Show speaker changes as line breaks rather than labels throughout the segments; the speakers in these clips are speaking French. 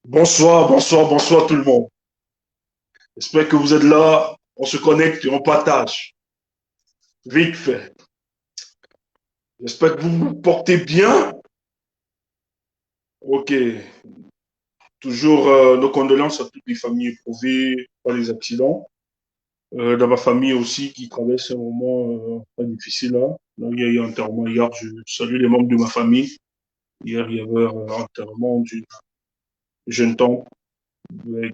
Bonsoir, bonsoir, bonsoir tout le monde. J'espère que vous êtes là. On se connecte et on partage. Vite fait. J'espère que vous vous portez bien. Ok. Toujours nos condoléances à toutes les familles éprouvées par les accidents. Dans ma famille aussi qui traverse un moment pas difficile là. Donc, il y a eu un enterrement hier. Je salue les membres de ma famille. Hier, il y avait un enterrement d'une jeune tante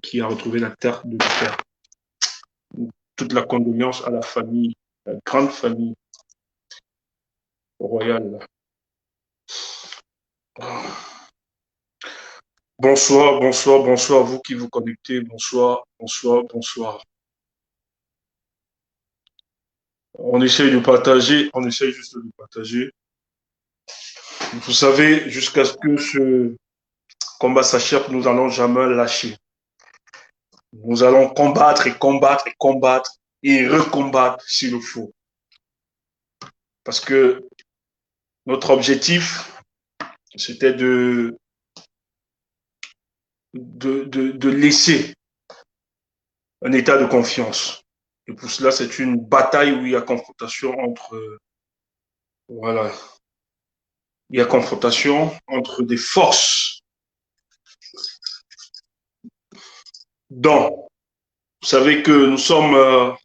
qui a retrouvé la terre de son père. Toute la condoléance à la famille, la grande famille royale. Bonsoir, bonsoir, bonsoir, vous qui vous connectez. Bonsoir, bonsoir, bonsoir. On essaye de partager, on essaye juste de partager. Vous savez, jusqu'à ce que ce combat s'achève, nous n'allons jamais lâcher. Nous allons combattre et combattre et combattre et recombattre s'il le faut. Parce que notre objectif, c'était de laisser un état de confiance. Et pour cela, c'est une bataille où il y a confrontation entre, voilà, il y a confrontation entre des forces. Donc, vous savez que nous sommes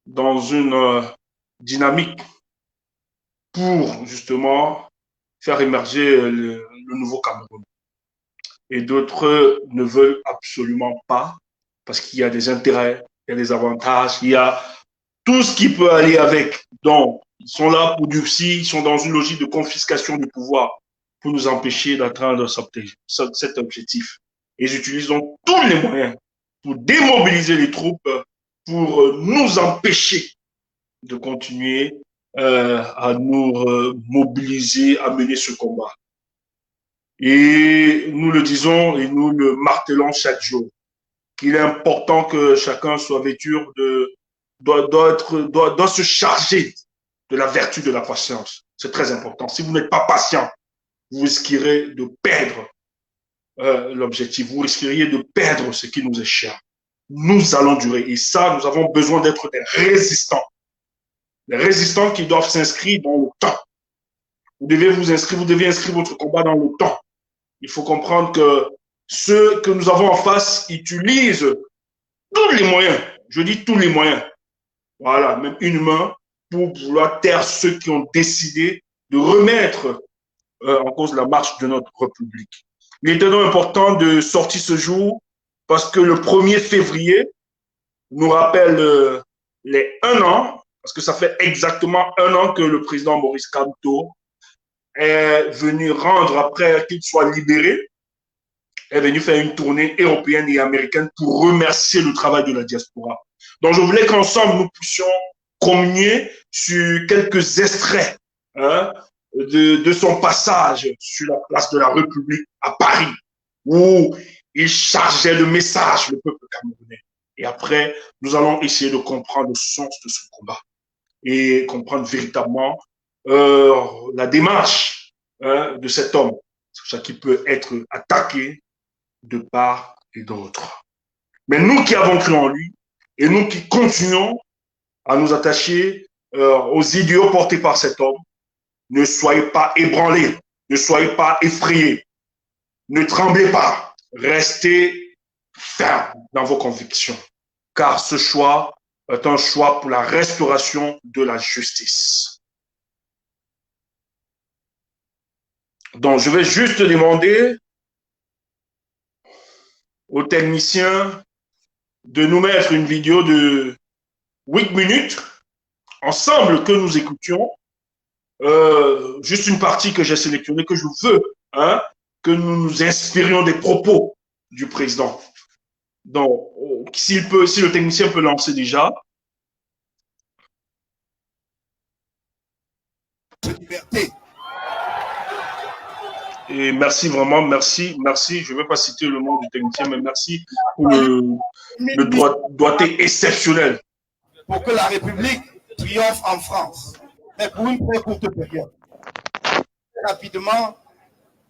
dans une dynamique pour justement faire émerger le nouveau Cameroun. Et d'autres ne veulent absolument pas parce qu'il y a des intérêts, il y a des avantages, il y a tout ce qui peut aller avec. Donc, ils sont là pour durcir, ils sont dans une logique de confiscation du pouvoir pour nous empêcher d'atteindre cet objectif. Et ils utilisent donc tous les moyens pour démobiliser les troupes, pour nous empêcher de continuer à nous mobiliser, à mener ce combat. Et nous le disons et nous le martelons chaque jour, qu'il est important que chacun soit vêtu doit se charger de la vertu de la patience. C'est très important. Si vous n'êtes pas patient, vous risquerez de perdre l'objectif. Vous risqueriez de perdre ce qui nous est cher. Nous allons durer. Et ça, nous avons besoin d'être des résistants. Des résistants qui doivent s'inscrire dans le temps. Vous devez inscrire votre combat dans le temps. Il faut comprendre que ceux que nous avons en face utilisent tous les moyens. Je dis tous les moyens. Voilà, même une main pour vouloir taire ceux qui ont décidé de remettre en cause la marche de notre République. Il était donc important de sortir ce jour parce que le 1er février nous rappelle les 1 an, parce que ça fait exactement 1 an que le président Maurice Kamto est venu rendre, après qu'il soit libéré, est venu faire une tournée européenne et américaine pour remercier le travail de la diaspora. Donc je voulais qu'ensemble nous puissions communier sur quelques extraits de son passage sur la place de la République à Paris, où il chargeait de messages le peuple camerounais. Et après, nous allons essayer de comprendre le sens de ce combat et comprendre véritablement la démarche de cet homme, ça qui peut être attaqué de part et d'autre. Mais nous qui avons cru en lui et nous qui continuons à nous attacher aux idéaux portés par cet homme, ne soyez pas ébranlés, ne soyez pas effrayés, ne tremblez pas, restez fermes dans vos convictions, car ce choix est un choix pour la restauration de la justice. Donc, je vais juste demander aux techniciens de nous mettre une vidéo de 8 minutes ensemble que nous écoutions. Juste une partie que j'ai sélectionnée, que je veux, que nous nous inspirions des propos du président. Donc, si le technicien peut lancer déjà. Liberté. Et merci vraiment, merci. Je ne vais pas citer le nom du technicien, mais merci pour le doigté exceptionnel.
Pour que la République triomphe en France, mais pour une très courte période. Rapidement,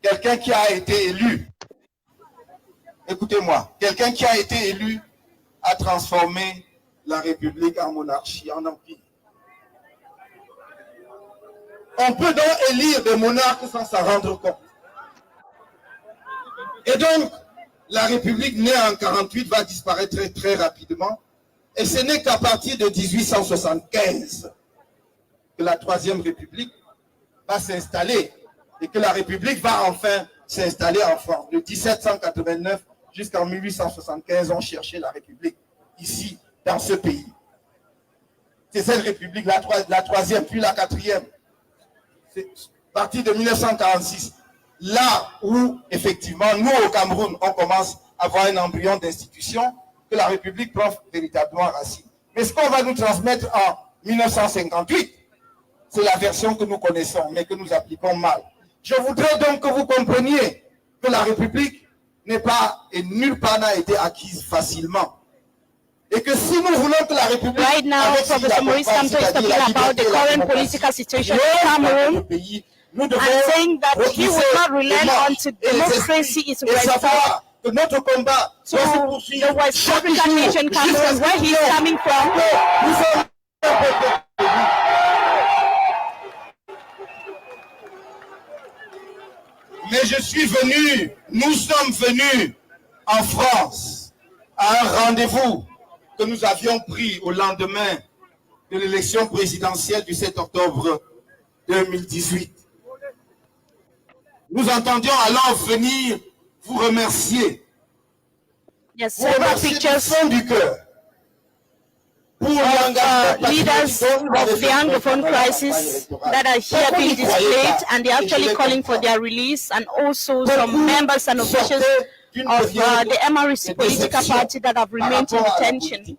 quelqu'un qui a été élu Écoutez-moi, quelqu'un qui a été élu a transformé la République en monarchie, en empire. On peut donc élire des monarques sans s'en rendre compte. Et donc, la République née en 1948 va disparaître très, très rapidement. Et ce n'est qu'à partir de 1875 que la Troisième République va s'installer et que la République va enfin s'installer en France. De 1789 jusqu'en 1875, on cherchait la République ici, dans ce pays. C'est cette République, la troisième, puis la quatrième. C'est à partir de 1946, là où, effectivement, nous, au Cameroun, on commence à avoir un embryon d'institution, que la République prend véritablement racine. Mais ce qu'on va nous transmettre en 1958, c'est la version que nous connaissons, mais que nous appliquons mal. Je voudrais donc que vous compreniez que la République n'est pas, et nulle part n'a été acquise facilement. Et que si nous voulons que la République...
Right now, Professor Maurice Kamto is talking about the current political situation in Cameroon and saying that he will not relent until democracy is restored.
Que notre combat
so the West African nation Cameroon, where he is coming from,
mais je suis venu, nous sommes venus en France à un rendez-vous que nous avions pris au lendemain de l'élection présidentielle du 7 octobre 2018. Nous entendions alors venir vous remercier.
yes,
Vous
several
remercier du
pictures
fond du cœur pour
leaders of the Anglophone crisis that are here being displayed, and they're actually calling for their release, and also some members and officials of the MRC political party that have remained in detention.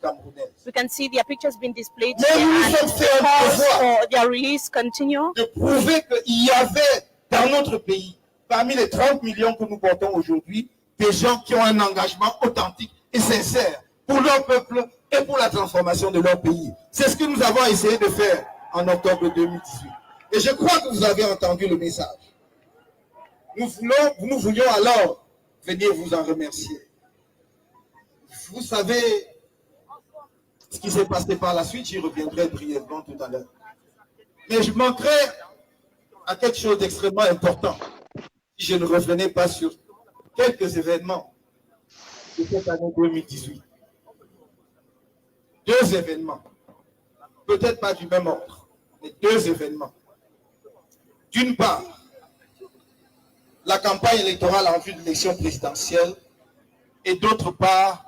We can see their pictures being displayed here, and the calls for their release continue.
De prouver qu'il y avait dans notre pays, parmi les 30 millions que nous portons aujourd'hui, des gens qui ont un engagement authentique et sincère pour leur peuple et pour la transformation de leur pays. C'est ce que nous avons essayé de faire en octobre 2018. Et je crois que vous avez entendu le message. Nous voulions alors venir vous en remercier. Vous savez ce qui s'est passé par la suite, j'y reviendrai brièvement tout à l'heure. Mais je manquerai à quelque chose d'extrêmement important si je ne revenais pas sur quelques événements de cette année 2018. Deux événements, peut-être pas du même ordre, mais deux événements. D'une part, la campagne électorale en vue de l'élection présidentielle, et d'autre part,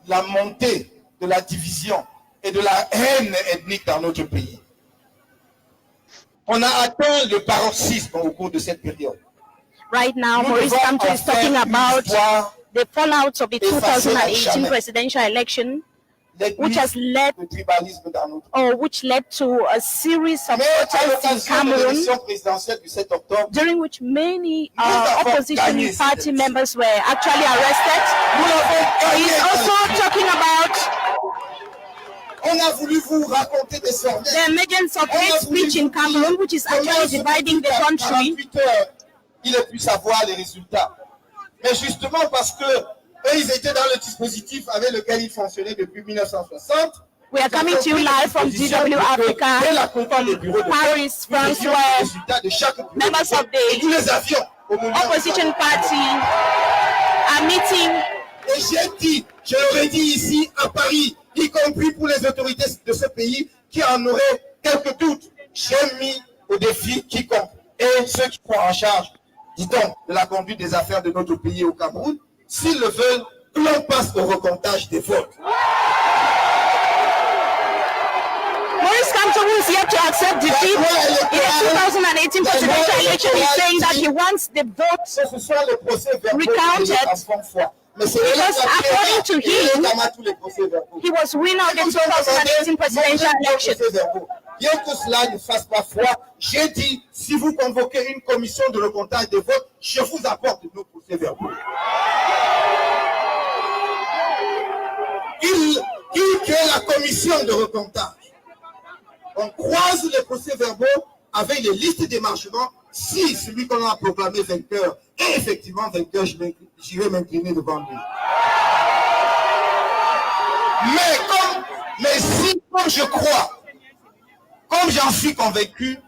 la montée de la division et de la haine ethnique dans notre pays. On a atteint le paroxysme au cours de cette période.
Right now, Maurice Kamto is talking about the fallout of the 2018 presidential election, which has led to a series of protests in Cameroon, during which many opposition party members were actually arrested. He's also talking about the emergence of hate speech in Cameroon, which is actually dividing the country.
Il ait pu savoir les résultats. Mais justement parce que eux, ils étaient dans le dispositif avec lequel ils fonctionnaient depuis 1960.
We are coming to you live from DW Africa, from Paris, France, where members of the opposition party are meeting.
Et j'ai dit, je l'aurais dit ici à Paris, y compris pour les autorités de ce pays qui en auraient quelques doutes, j'ai mis au défi quiconque et ceux qui sont en charge, dit-on, de la conduite des affaires de notre pays au Cameroun, s'ils le veulent, que l'on passe au recomptage des votes.
Maurice Kamto, who is here to accept defeat in the 2018 presidential election, is saying that he wants the votes recounted. Because according to him, he was winner of the 2018 presidential election.
Bien que cela ne fasse pas foi, j'ai dit, si vous convoquez une commission de recomptage des votes, je vous apporte nos procès-verbaux. Il crée la commission de recomptage. On croise les procès-verbaux avec les listes d'émargement. Si celui qu'on a proclamé vainqueur est effectivement vainqueur, j'irai m'incliner devant lui. Mais si, comme je crois, comme j'en suis convaincu,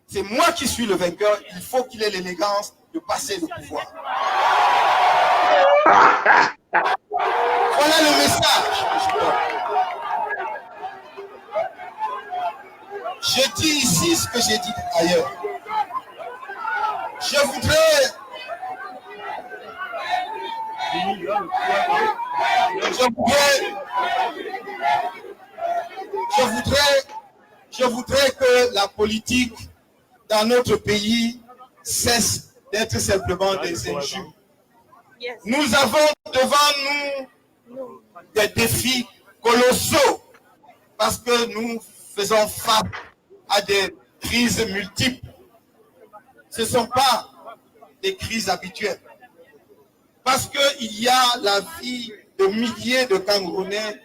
c'est moi qui suis le vainqueur, il faut qu'il ait l'élégance de passer le pouvoir. Voilà le message que je donne. Je dis ici ce que j'ai dit ailleurs. Je voudrais que la politique dans notre pays cesse d'être simplement des injures. Nous avons devant nous des défis colossaux parce que nous faisons face à des crises multiples. Ce ne sont pas des crises habituelles. Parce qu'il y a la vie de milliers de Camerounais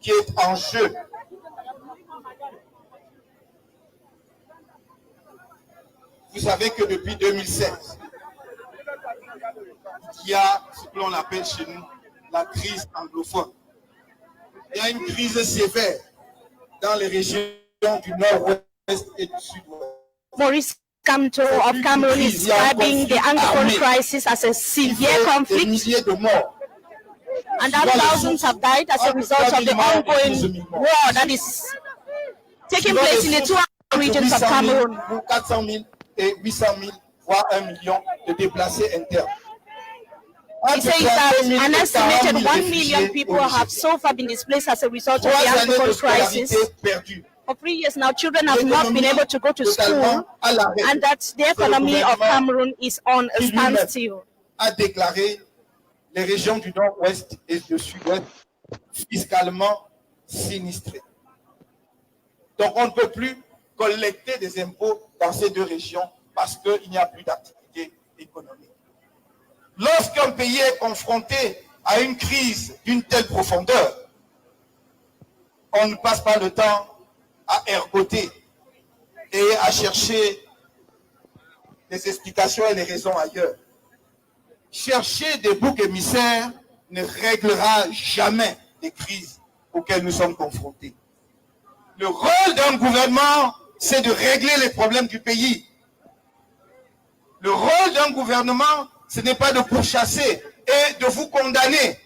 qui est en jeu. Vous savez que depuis 2016, il y a ce que l'on appelle chez nous la crise anglophone. Il y a une crise sévère dans les régions du nord-ouest et du sud-ouest.
Maurice Kamto of Cameroon is describing the Anglophone crisis as a severe conflict, and that thousands have died as a result of the ongoing war that is taking place in the two regions of Cameroon.
400 000 et 800 000, voire 1 million de déplacés internes.
He says that an estimated 1 million people have so far been displaced as a result of the Anglophone crisis. For 3 years now, children have not been able to go to school, and that the economy of Cameroon is on a standstill.
A déclaré les régions du nord-ouest et du sud-ouest fiscalement sinistrées. Donc on ne peut plus collecter des impôts dans ces deux régions parce qu'il n'y a plus d'activité économique. Lorsqu'un pays est confronté à une crise d'une telle profondeur, on ne passe pas le temps à ergoter et à chercher des explications et des raisons ailleurs. Chercher des boucs émissaires ne réglera jamais les crises auxquelles nous sommes confrontés. Le rôle d'un gouvernement, c'est de régler les problèmes du pays. Le rôle d'un gouvernement, ce n'est pas de pourchasser et de vous condamner,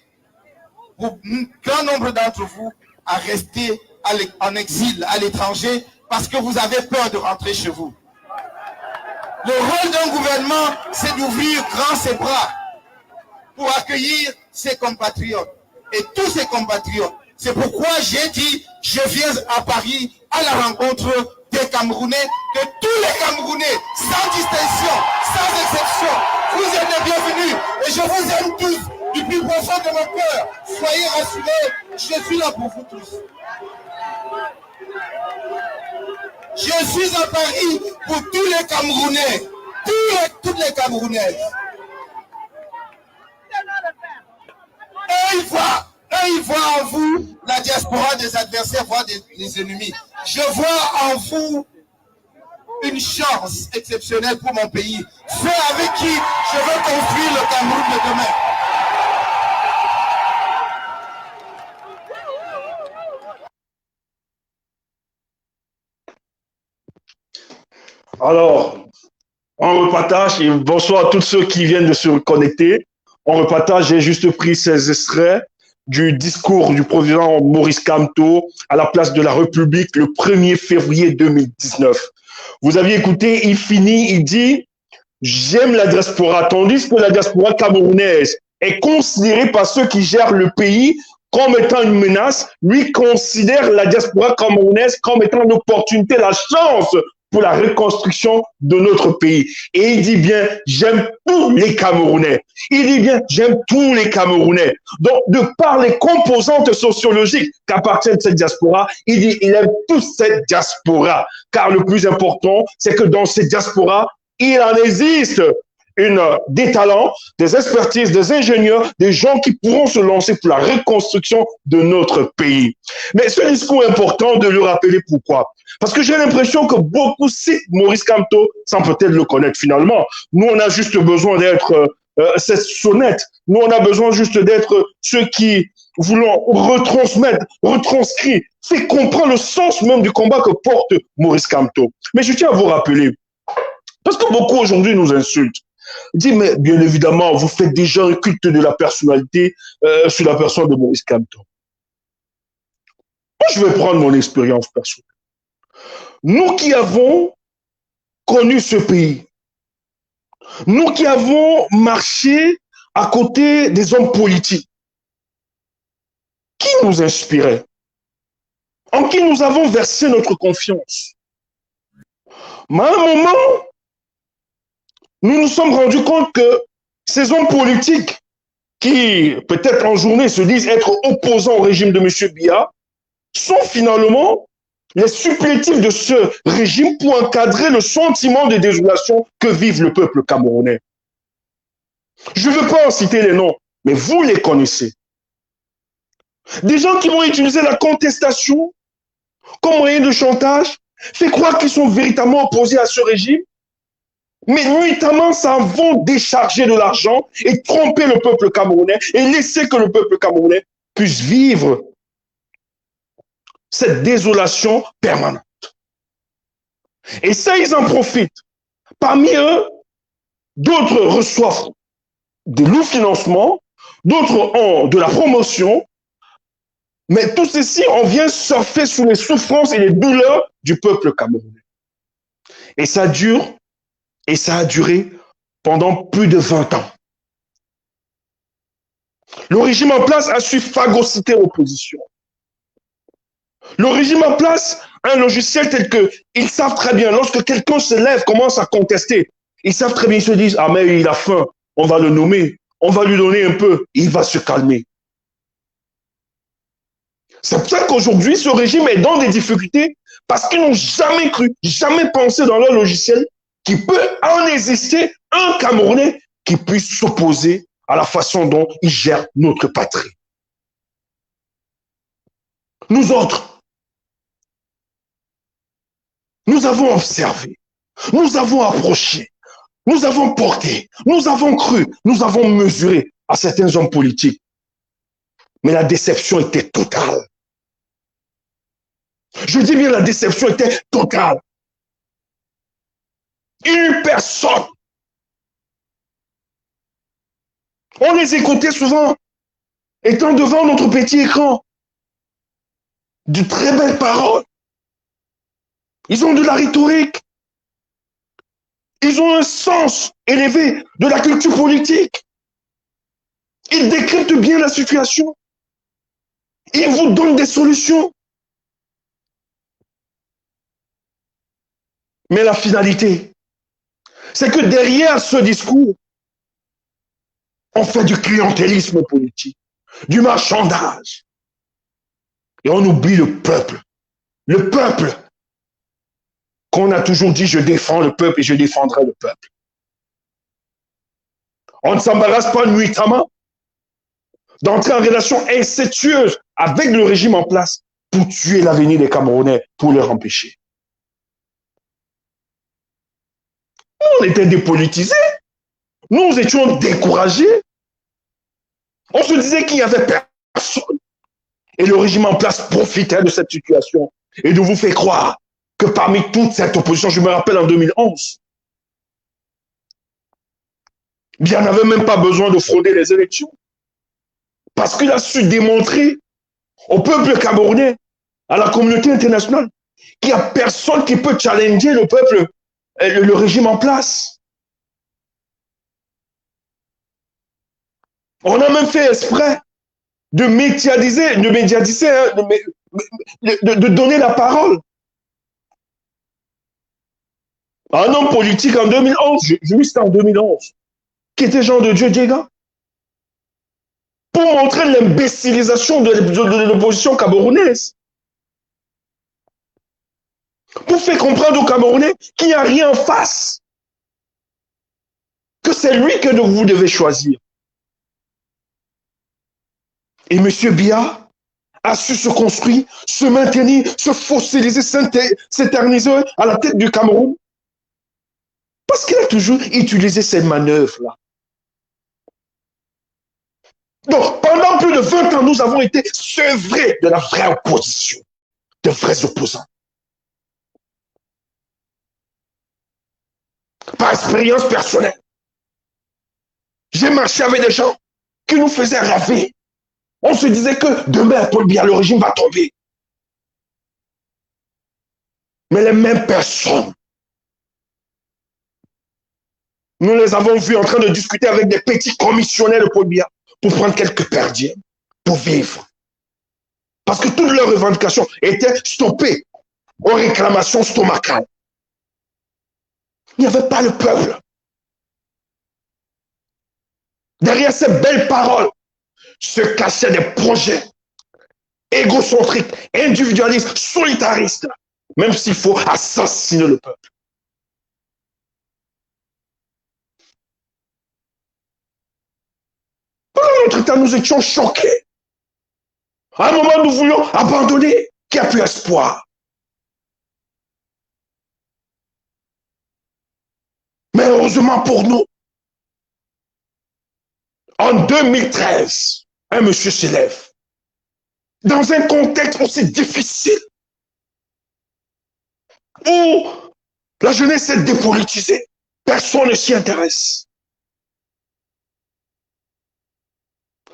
pour un grand nombre d'entre vous, à rester en exil à l'étranger parce que vous avez peur de rentrer chez vous. Le rôle d'un gouvernement, c'est d'ouvrir grand ses bras pour accueillir ses compatriotes. Et tous ses compatriotes. C'est pourquoi j'ai dit, je viens à Paris à la rencontre des Camerounais, de tous les Camerounais, sans distinction, sans exception. Vous êtes les bienvenus et je vous aime tous du plus profond de mon cœur. Soyez rassurés, je suis là pour vous tous. Je suis à Paris pour tous les Camerounais, toutes les Camerounaises. Et ils voient en vous la diaspora des adversaires, voire des ennemis. Je vois en vous une chance exceptionnelle pour mon pays. Ceux avec qui je veux construire le Cameroun de demain.
Alors, on repartage et bonsoir à tous ceux qui viennent de se connecter. On repartage, j'ai juste pris ces extraits du discours du président Maurice Kamto à la place de la République le 1er février 2019. Vous aviez écouté, il finit, il dit « J'aime la diaspora », tandis que la diaspora camerounaise est considérée par ceux qui gèrent le pays comme étant une menace. Lui considère la diaspora camerounaise comme étant une opportunité, la chance pour la reconstruction de notre pays. Et il dit bien, j'aime tous les Camerounais. Il dit bien, j'aime tous les Camerounais. Donc, de par les composantes sociologiques qu'appartiennent cette diaspora, il dit, il aime toute cette diaspora. Car le plus important, c'est que dans cette diaspora, il en existe des talents, des expertises, des ingénieurs, des gens qui pourront se lancer pour la reconstruction de notre pays. Mais ce discours est important de le rappeler. Pourquoi? Parce que j'ai l'impression que beaucoup citent Maurice Kamto sans peut-être le connaître finalement. Nous, on a juste besoin d'être cette sonnette. Nous, on a besoin juste d'être ceux qui voulant retransmettre, retranscrire, fait comprendre le sens même du combat que porte Maurice Kamto. Mais je tiens à vous rappeler, parce que beaucoup aujourd'hui nous insultent, disent, mais bien évidemment, vous faites déjà un culte de la personnalité sur la personne de Maurice Kamto. Moi, je vais prendre mon expérience personnelle. Nous qui avons connu ce pays, nous qui avons marché à côté des hommes politiques, qui nous inspirait, en qui nous avons versé notre confiance. Mais à un moment, nous nous sommes rendus compte que ces hommes politiques qui, peut-être en journée, se disent être opposants au régime de M. Biya, sont finalement les supplétifs de ce régime pour encadrer le sentiment de désolation que vive le peuple camerounais. Je ne veux pas en citer les noms, mais vous les connaissez. Des gens qui vont utiliser la contestation comme moyen de chantage, fait croire qu'ils sont véritablement opposés à ce régime, mais nuitamment, ça vont décharger de l'argent et tromper le peuple camerounais et laisser que le peuple camerounais puisse vivre cette désolation permanente. Et ça, ils en profitent. Parmi eux, d'autres reçoivent des lourds financements, d'autres ont de la promotion, mais tout ceci, on vient surfer sous les souffrances et les douleurs du peuple camerounais. Et ça dure, et ça a duré pendant plus de 20 ans. Le régime en place a su phagocyter l'opposition. Le régime en place a un logiciel tel que, ils savent très bien, lorsque quelqu'un se lève, commence à contester, ils savent très bien, ils se disent, ah mais il a faim, on va le nommer, on va lui donner un peu, il va se calmer. C'est pour ça qu'aujourd'hui, ce régime est dans des difficultés parce qu'ils n'ont jamais cru, jamais pensé dans leur logiciel qu'il peut en exister un Camerounais qui puisse s'opposer à la façon dont il gère notre patrie. Nous autres, nous avons observé, nous avons approché, nous avons porté, nous avons cru, nous avons mesuré à certains hommes politiques. Mais la déception était totale. Je dis bien, la déception était totale. Une personne. On les écoutait souvent, étant devant notre petit écran. De très belles paroles. Ils ont de la rhétorique. Ils ont un sens élevé de la culture politique. Ils décryptent bien la situation. Ils vous donnent des solutions. Mais la finalité, c'est que derrière ce discours, on fait du clientélisme politique, du marchandage. Et on oublie le peuple. Le peuple qu'on a toujours dit, je défends le peuple et je défendrai le peuple. On ne s'embarrasse pas nuitamment d'entrer en relation incestueuse avec le régime en place pour tuer l'avenir des Camerounais, pour leur empêcher. On était dépolitisés. Nous étions découragés. On se disait qu'il n'y avait personne. Et le régime en place profitait de cette situation et de vous faire croire que parmi toute cette opposition, je me rappelle en 2011, il n'y en avait même pas besoin de frauder les élections. Parce qu'il a su démontrer au peuple camerounais, à la communauté internationale, qu'il n'y a personne qui peut challenger le peuple, le régime en place. On a même fait exprès de médiatiser, de donner la parole à un homme politique en 2011, juste en 2011, qui était Jean de Dieu Diega, pour montrer l'imbécilisation de l'opposition camerounaise. Pour faire comprendre aux Camerounais qu'il n'y a rien en face, que c'est lui que vous devez choisir. Et M. Biya a su se construire, se maintenir, se fossiliser, s'éterniser à la tête du Cameroun. Parce qu'il a toujours utilisé ces manœuvres-là. Donc, pendant plus de 20 ans, nous avons été sevrés de la vraie opposition, de vrais opposants. Par expérience personnelle, j'ai marché avec des gens qui nous faisaient rêver. On se disait que demain, Paul Biya, le régime va tomber. Mais les mêmes personnes, nous les avons vus en train de discuter avec des petits commissionnaires de Paul Biya pour prendre quelques perdièmes, pour vivre. Parce que toutes leurs revendications étaient stoppées aux réclamations stomacales. Il n'y avait pas le peuple. Derrière ces belles paroles se cachaient des projets égocentriques, individualistes, solitaristes, même s'il faut assassiner le peuple. Pendant notre temps, nous étions choqués. À un moment, nous voulions abandonner. Qui a plus espoir? Mais heureusement pour nous, en 2013, un monsieur s'élève. Dans un contexte aussi difficile, où la jeunesse est dépolitisée, personne ne s'y intéresse.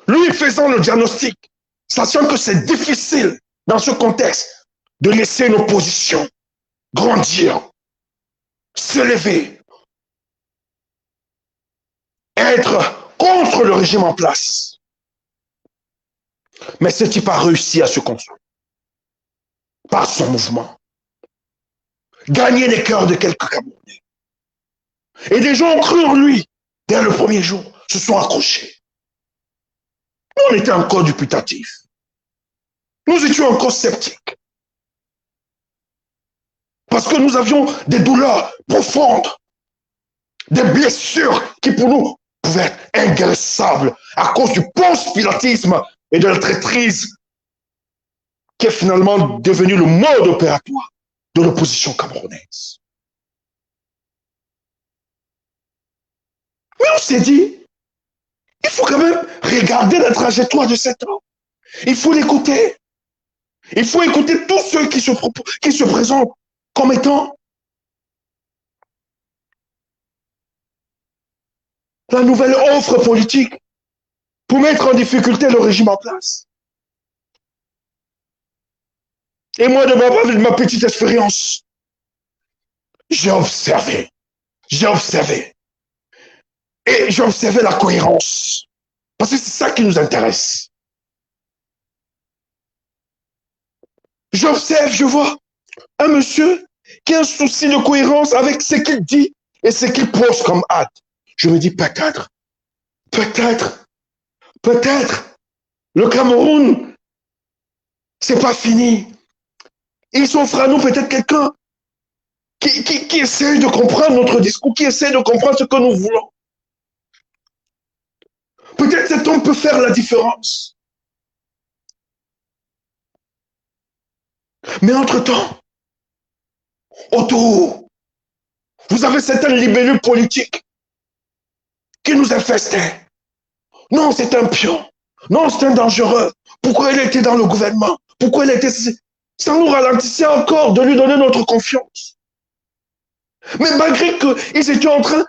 Lui faisant le diagnostic, sachant que c'est difficile dans ce contexte de laisser une opposition grandir, s'élever, être contre le régime en place. Mais ce type a réussi à se construire par son mouvement, gagner les cœurs de quelques Camerounais. Et des gens ont cru en lui dès le premier jour, se sont accrochés. Nous, on était encore dubitatifs. Nous étions encore sceptiques. Parce que nous avions des douleurs profondes, des blessures qui pour nous pouvaient être inguérissables à cause du post-pilatisme et de la traîtrise qui est finalement devenu le mode opératoire de l'opposition camerounaise. Mais on s'est dit, il faut quand même regarder la trajectoire de cet homme. Il faut l'écouter. Il faut écouter tous ceux qui se présentent comme étant la nouvelle offre politique pour mettre en difficulté le régime en place. Et moi, de ma petite expérience, j'ai observé. Et j'ai observé la cohérence. Parce que c'est ça qui nous intéresse. J'observe, je vois un monsieur qui a un souci de cohérence avec ce qu'il dit et ce qu'il pose comme acte. Je me dis peut-être, le Cameroun, c'est pas fini. Il s'offre à nous peut-être quelqu'un qui essaie de comprendre notre discours, qui essaie de comprendre ce que nous voulons. Peut-être cet homme peut faire la différence. Mais entre-temps, autour, vous avez certaines libellules politiques qui nous infestaient. Non, c'est un pion. Non, c'est un dangereux. Pourquoi il était dans le gouvernement? Pourquoi il était... Ça nous ralentissait encore de lui donner notre confiance. Mais malgré qu'ils étaient en train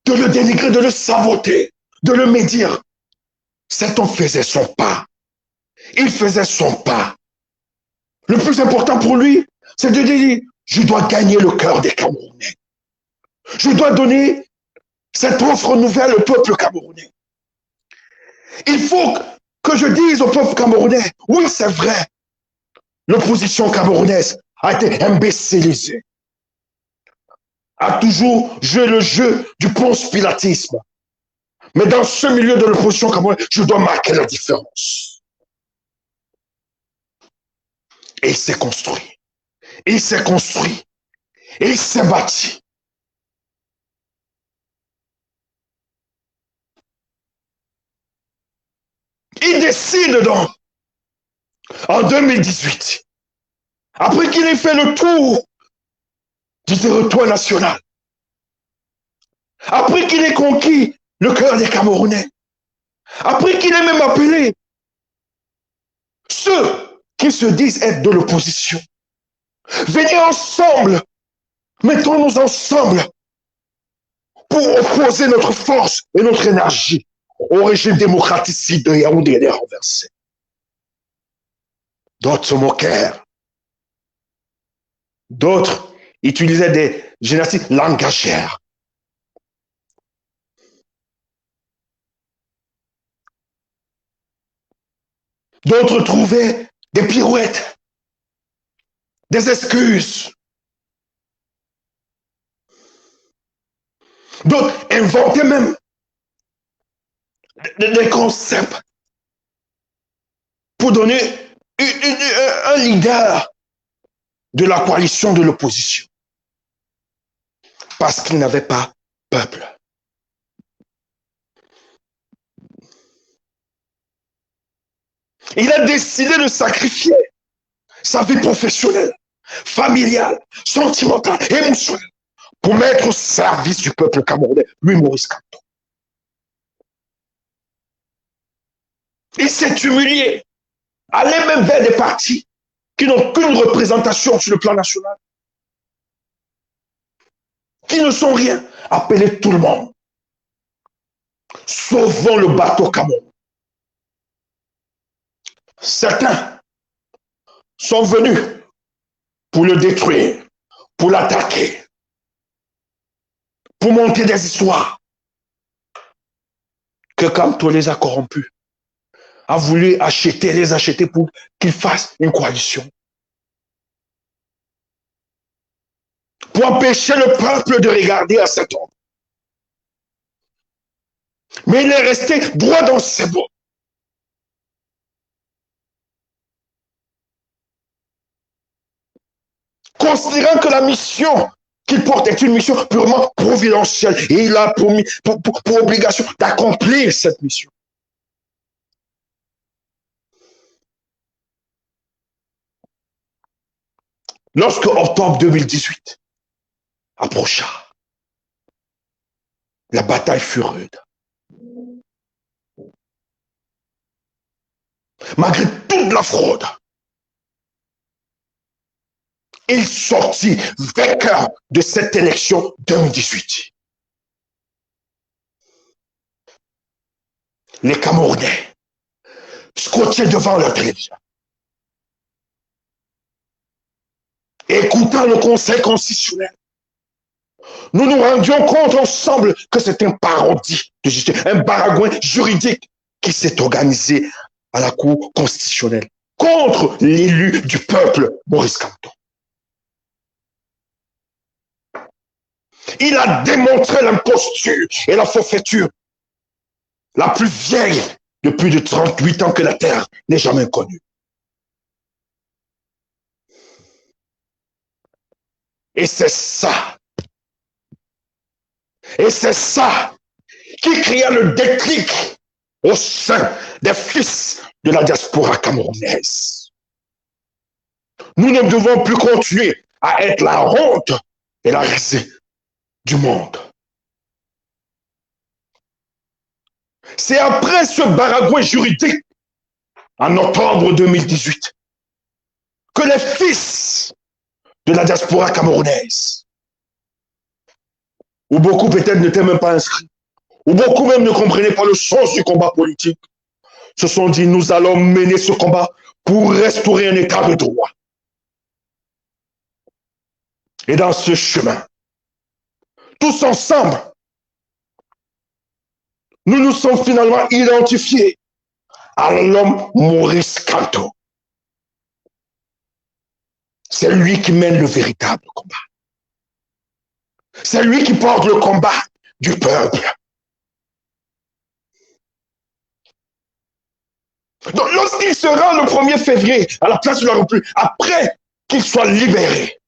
de le dénigrer, de le saboter, de le médire, cet homme faisait son pas. Il faisait son pas. Le plus important pour lui, c'est de dire, je dois gagner le cœur des Camerounais. Je dois donner cette offre nouvelle au peuple camerounais. Il faut que je dise au peuple camerounais, oui, c'est vrai, l'opposition camerounaise a été imbécilisée, a toujours joué le jeu du ponce-pilatisme. Mais dans ce milieu de l'opposition camerounaise, je dois marquer la différence. Et il s'est construit. Il s'est construit. Et il s'est bâti. Il décide donc, en 2018, après qu'il ait fait le tour du territoire national, après qu'il ait conquis le cœur des Camerounais, Après qu'il ait même appelé ceux qui se disent être de l'opposition. Venez ensemble, mettons-nous ensemble pour opposer notre force et notre énergie au régime démocraticide de Yaoundé et les renverser. D'autres se moquèrent. D'autres utilisaient des génocides langagères. D'autres trouvaient des pirouettes, des excuses. D'autres inventaient même des concepts pour donner un leader de la coalition de l'opposition. Parce qu'il n'avait pas peuple. Il a décidé de sacrifier sa vie professionnelle, familiale, sentimentale, émotionnelle, pour mettre au service du peuple camerounais, lui, Maurice Kamto. Il s'est humilié, allait même vers des partis qui n'ont qu'une représentation sur le plan national, qui ne sont rien, appeler tout le monde. Sauvons le bateau Cameroun. Certains sont venus pour le détruire, pour l'attaquer, pour monter des histoires que Kamto les a corrompus, a voulu les acheter pour qu'ils fassent une coalition. Pour empêcher le peuple de regarder à cet homme. Mais il est resté droit dans ses bottes. Considérant que la mission qu'il porte est une mission purement providentielle. Et il a promis pour obligation d'accomplir cette mission. Lorsque octobre 2018 approcha, la bataille fut rude. Malgré toute la fraude, il sortit vainqueur de cette élection 2018. Les Camerounais, scotchés devant leur télévision, écoutant le Conseil constitutionnel, nous nous rendions compte ensemble que c'est une parodie de justice, un baragouin juridique qui s'est organisé à la Cour constitutionnelle contre l'élu du peuple, Maurice Kamto. Il a démontré l'imposture et la forfaiture la plus vieille depuis de 38 ans que la Terre n'ait jamais connue. Et c'est ça qui créa le déclic au sein des fils de la diaspora camerounaise. Nous ne devons plus continuer à être la honte et la risée du monde. C'est après ce baragouin juridique, en octobre 2018, que les fils de la diaspora camerounaise, où beaucoup peut-être n'étaient même pas inscrits, où beaucoup même ne comprenaient pas le sens du combat politique, se sont dit, nous allons mener ce combat pour restaurer un état de droit. Et dans ce chemin, tous ensemble, nous nous sommes finalement identifiés à l'homme Maurice Kamto. C'est lui qui mène le véritable combat. C'est lui qui porte le combat du peuple. Donc, lorsqu'il sera le 1er février à la place de la République, après qu'il soit libéré,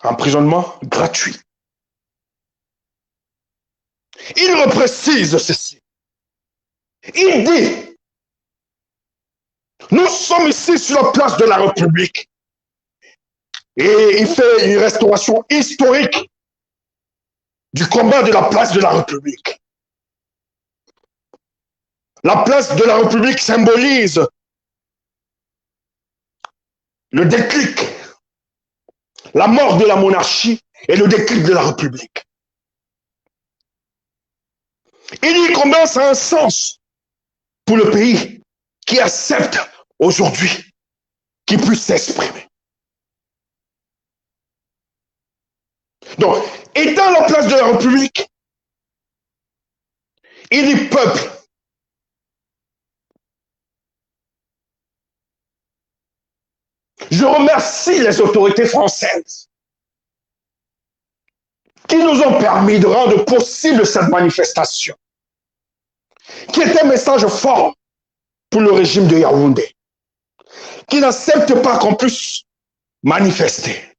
emprisonnement gratuit. Il reprécise ceci. Il dit, nous sommes ici sur la place de la République. Et il fait une restauration historique du combat de la place de la République. La place de la République symbolise le déclic, la mort de la monarchie et le déclic de la République. Il y commence à un sens pour le pays qui accepte aujourd'hui qu'il puisse s'exprimer. Donc, étant la place de la République, il y peuple. Je remercie les autorités françaises qui nous ont permis de rendre possible cette manifestation, qui est un message fort pour le régime de Yaoundé, qui n'accepte pas qu'on puisse manifester.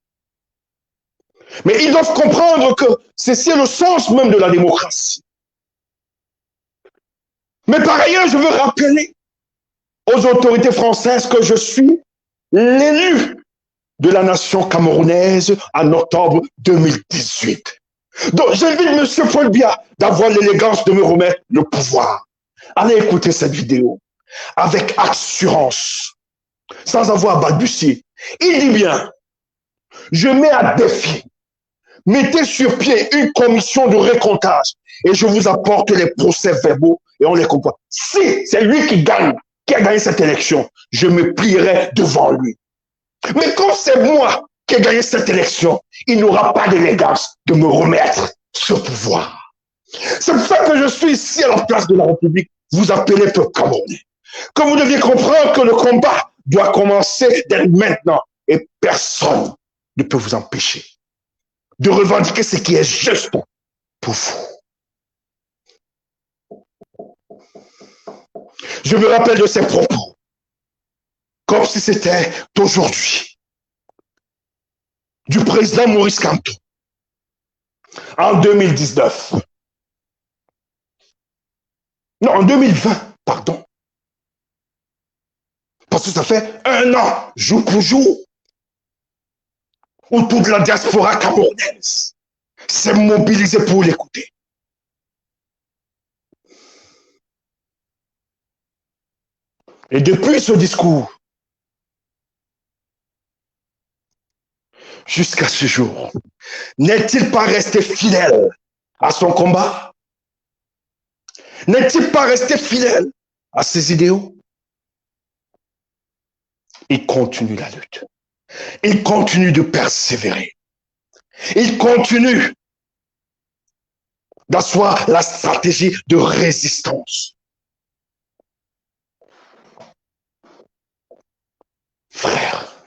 Mais ils doivent comprendre que c'est le sens même de la démocratie. Mais par ailleurs, je veux rappeler aux autorités françaises que je suis l'élu de la nation camerounaise en octobre 2018. Donc, j'invite M. Paul Biya d'avoir l'élégance de me remettre le pouvoir. Allez écouter cette vidéo avec assurance, sans avoir balbutié. Il dit bien, je mets à défi, mettez sur pied une commission de récomptage et je vous apporte les procès-verbaux et on les comprend. Si c'est lui qui gagne, qui a gagné cette élection, je me plierai devant lui. Mais comme c'est moi qui ai gagné cette élection, il n'aura pas d'élégance de me remettre ce pouvoir. C'est pour ça que je suis ici à la place de la République, vous appelez peuple camerounais. Que vous deviez comprendre que le combat doit commencer dès maintenant et personne ne peut vous empêcher de revendiquer ce qui est juste pour vous. Je me rappelle de ces propos, comme si c'était aujourd'hui, du président Maurice Kamto, en 2019. Non, en 2020, pardon. Parce que ça fait 1 an, jour pour jour, où toute la diaspora camerounaise s'est mobilisée pour l'écouter. Et depuis ce discours, jusqu'à ce jour, n'est-il pas resté fidèle à son combat? N'est-il pas resté fidèle à ses idéaux? Il continue la lutte. Il continue de persévérer. Il continue d'asseoir la stratégie de résistance. Frère,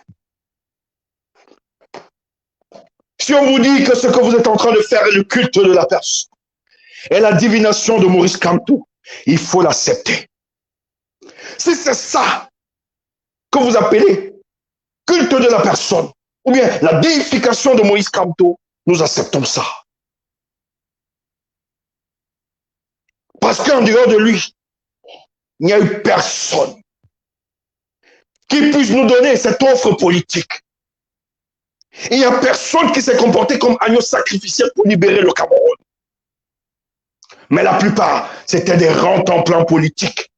si on vous dit que ce que vous êtes en train de faire est le culte de la personne et la divination de Maurice Kamto, il faut l'accepter. Si c'est ça que vous appelez culte de la personne, ou bien la déification de Moïse Kamto, nous acceptons ça. Parce qu'en dehors de lui, il n'y a eu personne qui puisse nous donner cette offre politique. Il n'y a personne qui s'est comporté comme agneau sacrificiel pour libérer le Cameroun. Mais la plupart, c'était des rents-en-plan politiques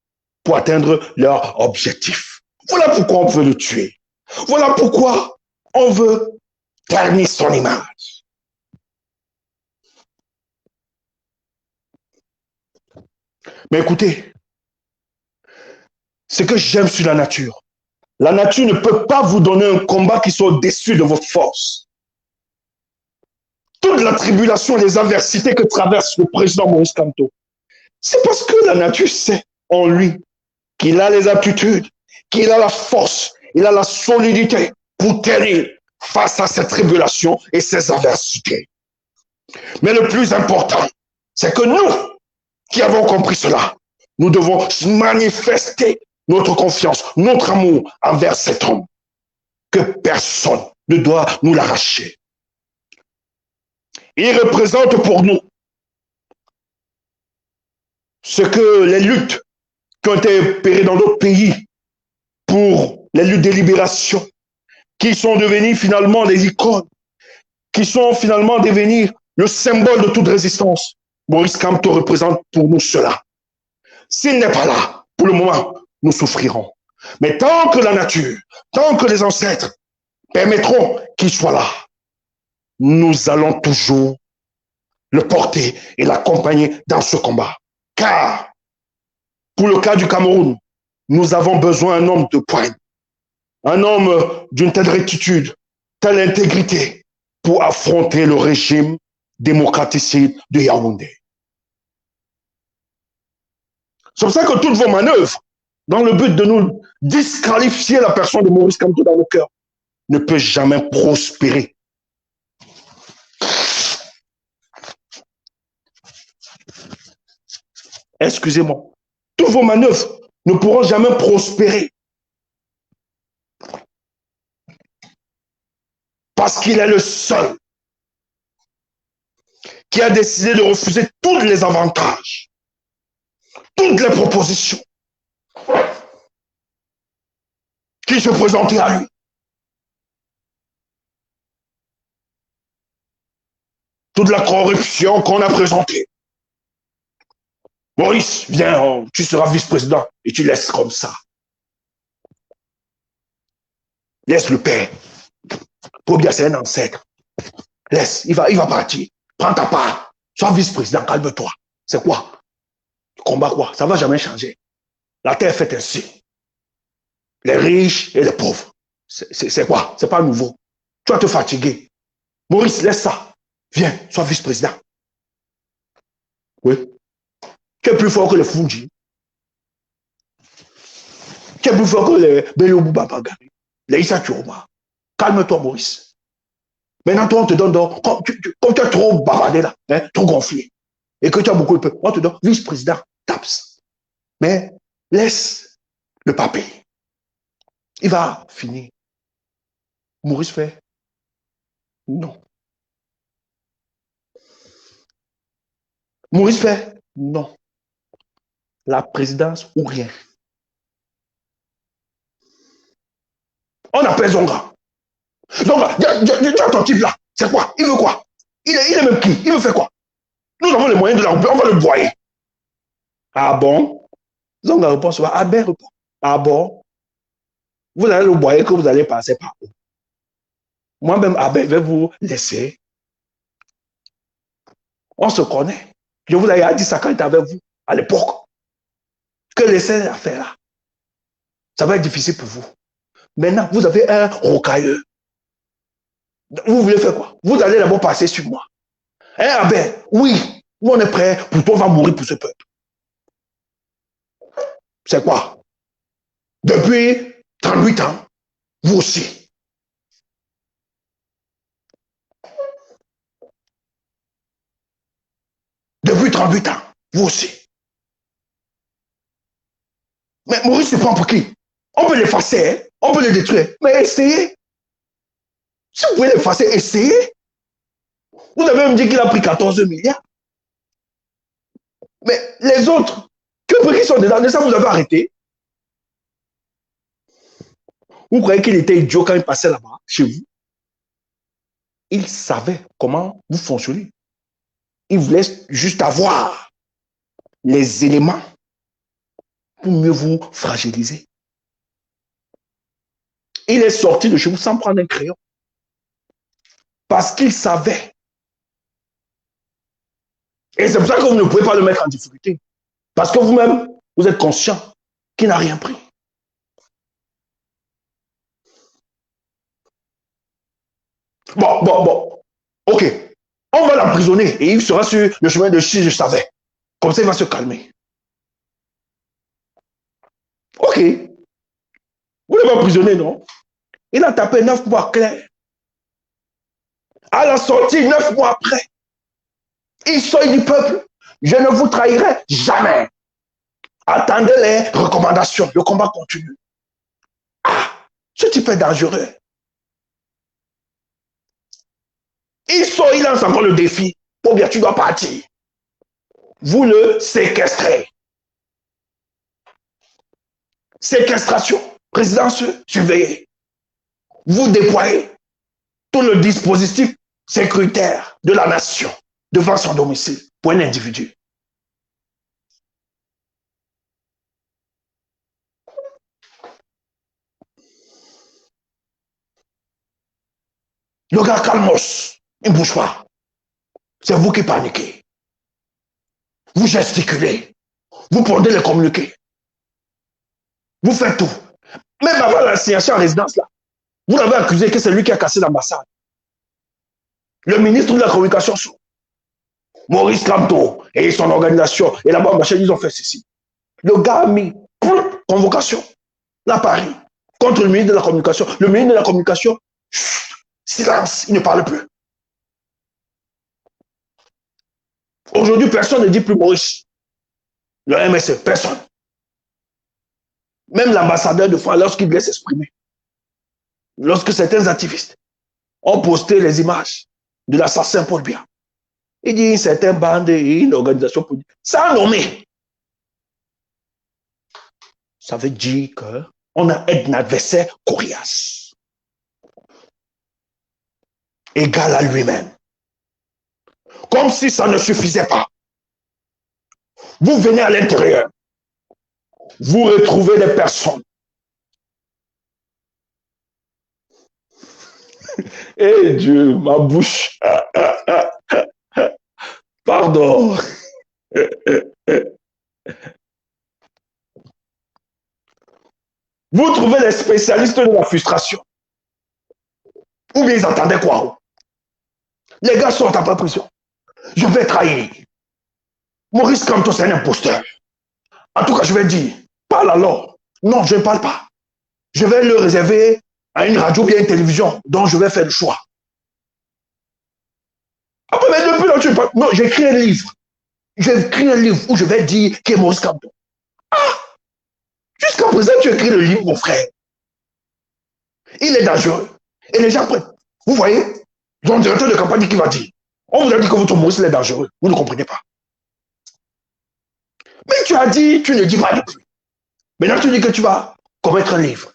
pour atteindre leur objectif. Voilà pourquoi on veut le tuer. Voilà pourquoi on veut ternir son image. Mais écoutez, ce que j'aime sur la nature ne peut pas vous donner un combat qui soit au-dessus de votre force. Toute la tribulation, les adversités que traverse le président Maurice Kamto, c'est parce que la nature sait en lui qu'il a les aptitudes, qu'il a la force, il a la solidité pour tenir face à ces tribulations et ces adversités. Mais le plus important, c'est que nous, qui avons compris cela, nous devons manifester notre confiance, notre amour envers cet homme, que personne ne doit nous l'arracher. Il représente pour nous ce que les luttes qui ont été opérées dans d'autres pays pour les luttes de libération, qui sont devenues finalement des icônes, qui sont finalement devenues le symbole de toute résistance. Maurice Kamto représente pour nous cela. S'il n'est pas là, pour le moment, nous souffrirons. Mais tant que la nature, tant que les ancêtres permettront qu'il soit là, nous allons toujours le porter et l'accompagner dans ce combat. Car, pour le cas du Cameroun, nous avons besoin d'un homme de poigne, un homme d'une telle rectitude, telle intégrité pour affronter le régime démocraticide de Yaoundé. C'est pour ça que toutes vos manœuvres, dans le but de nous disqualifier la personne de Maurice Kamto dans nos cœurs, ne peut jamais prospérer. Excusez-moi. Toutes vos manœuvres ne pourront jamais prospérer. Parce qu'il est le seul qui a décidé de refuser tous les avantages, toutes les propositions qui se présentaient à lui. Toute la corruption qu'on a présentée. Maurice, viens, tu seras vice-président et tu laisses comme ça. Laisse le père. Pour bien, c'est un ancêtre. Laisse, il va partir. Prends ta part. Sois vice-président, calme-toi. C'est quoi? Combat quoi? Ça ne va jamais changer. La terre est faite ainsi. Les riches et les pauvres. C'est quoi? C'est pas nouveau. Tu vas te fatiguer. Maurice, laisse ça. Viens, sois vice-président. Oui. Qui est plus fort que les Fouji? Qui est plus fort que les Beyobu Babagari? Les Issa Tuoma? Calme-toi, Maurice. Maintenant, toi, on te donne, comme tu es trop bavardé là, hein, trop gonflé, et que tu as beaucoup de peuple, on te donne vice-président, TAPS. Mais laisse le papier. Il va finir. Maurice fait non. Maurice fait non. La présidence ou rien. On appelle Zonga. Zonga, tu as ton type là. C'est quoi? Il veut quoi? Il est même qui? Il veut faire quoi? Nous avons les moyens de l'emploi, on va le broyer. Ah bon? Zonga répond souvent. Abel répond. Ah bon? Vous allez le broyer que vous allez passer par où? Moi-même, Abel, je vais vous laisser. On se connaît. Je vous avais dit ça quand il était avec vous, à l'époque. Que laisser la faire là. Ça va être difficile pour vous. Maintenant, vous avez un rocailleux. Vous voulez faire quoi? Vous allez d'abord passer sur moi. Hein, Abel? Oui, nous on est prêts. Pour toi, on va mourir pour ce peuple. C'est quoi? Depuis 38 ans, vous aussi. Depuis 38 ans, vous aussi. Mais Maurice se prend pour qui? On peut l'effacer, hein? On peut le détruire. Mais essayez. Si vous pouvez l'effacer, essayez. Vous avez même dit qu'il a pris 14 milliards. Mais les autres, qui sont dedans, de ça vous avez arrêté. Vous croyez qu'il était idiot quand il passait là-bas, chez vous? Il savait comment vous fonctionnez. Il voulait juste avoir les éléments pour mieux vous fragiliser. Il est sorti de chez vous sans prendre un crayon. Parce qu'il savait. Et c'est pour ça que vous ne pouvez pas le mettre en difficulté. Parce que vous-même, vous êtes conscient qu'il n'a rien pris. Bon. Ok. On va l'emprisonner et il sera sur le chemin de si je savais. Comme ça, il va se calmer. Ok. Vous l'avez emprisonné, non? Il a tapé 9 mois clair. À la sortie, 9 mois après, il sort du peuple. Je ne vous trahirai jamais. Attendez les recommandations. Le combat continue. Ah, ce type est dangereux. Il sort, il lance encore le défi. Pour bien, tu dois partir. Vous le séquestrez. Séquestration, présidence surveillée. Vous déployez tout le dispositif sécuritaire de la nation devant son domicile pour un individu. Le gars calmos, il ne bouge pas. C'est vous qui paniquez. Vous gesticulez. Vous prenez les communiqués. Vous faites tout. Même avant l'assignation en résidence, là, vous l'avez accusé que c'est lui qui a cassé l'ambassade. Le ministre de la Communication, Maurice Kamto et son organisation, et la banque machin, ils ont fait ceci. Le gars a mis convocation, là, Paris, contre le ministre de la Communication. Le ministre de la Communication, silence, il ne parle plus. Aujourd'hui, personne ne dit plus Maurice. Le MSC, personne. Même l'ambassadeur de France, lorsqu'il vient s'exprimer, lorsque certains activistes ont posté les images de l'assassin Paul Biya, il dit une certaine bande et une organisation politique, sans nommer. Ça veut dire qu'on a un adversaire coriace, égal à lui-même. Comme si ça ne suffisait pas. Vous venez à l'intérieur, vous retrouvez des personnes. Eh Dieu, ma bouche. Pardon. Vous trouvez les spécialistes de la frustration. Ou bien ils attendaient quoi? Les gars sortent après prison. Je vais trahir. Maurice Kamto, c'est un imposteur. En tout cas, je vais dire, parle alors. Non, je ne parle pas. Je vais le réserver à une radio ou bien une télévision dont je vais faire le choix. Après, mais depuis là, tu parles. Non, j'écris un livre. J'écris un livre où je vais dire qui est Maurice Kamto. Ah! Jusqu'à présent, tu écris le livre, mon frère. Il est dangereux. Et les gens prennent. Vous voyez, le directeur de campagne qui va dire, on vous a dit que votre Maurice est dangereux. Vous ne comprenez pas. Mais tu as dit, tu ne dis pas depuis. Maintenant, tu dis que tu vas commettre un livre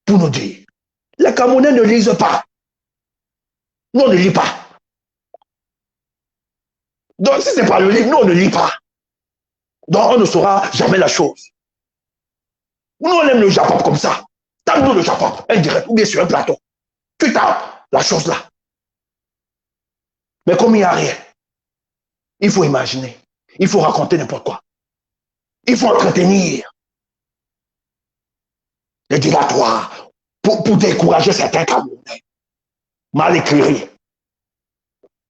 pour nous dire. Les Camerounais ne lisent pas. Nous, on ne lit pas. Donc, si ce n'est pas le livre, nous, on ne lit pas. Donc, on ne saura jamais la chose. Nous, on aime le Japon comme ça. Tape-nous le Japon, indirect, ou bien sur un plateau. Tu tapes la chose là. Mais comme il n'y a rien, il faut imaginer. Il faut raconter n'importe quoi. Il faut entretenir les dilatoires pour décourager certains Camerounais. Mal éclairés.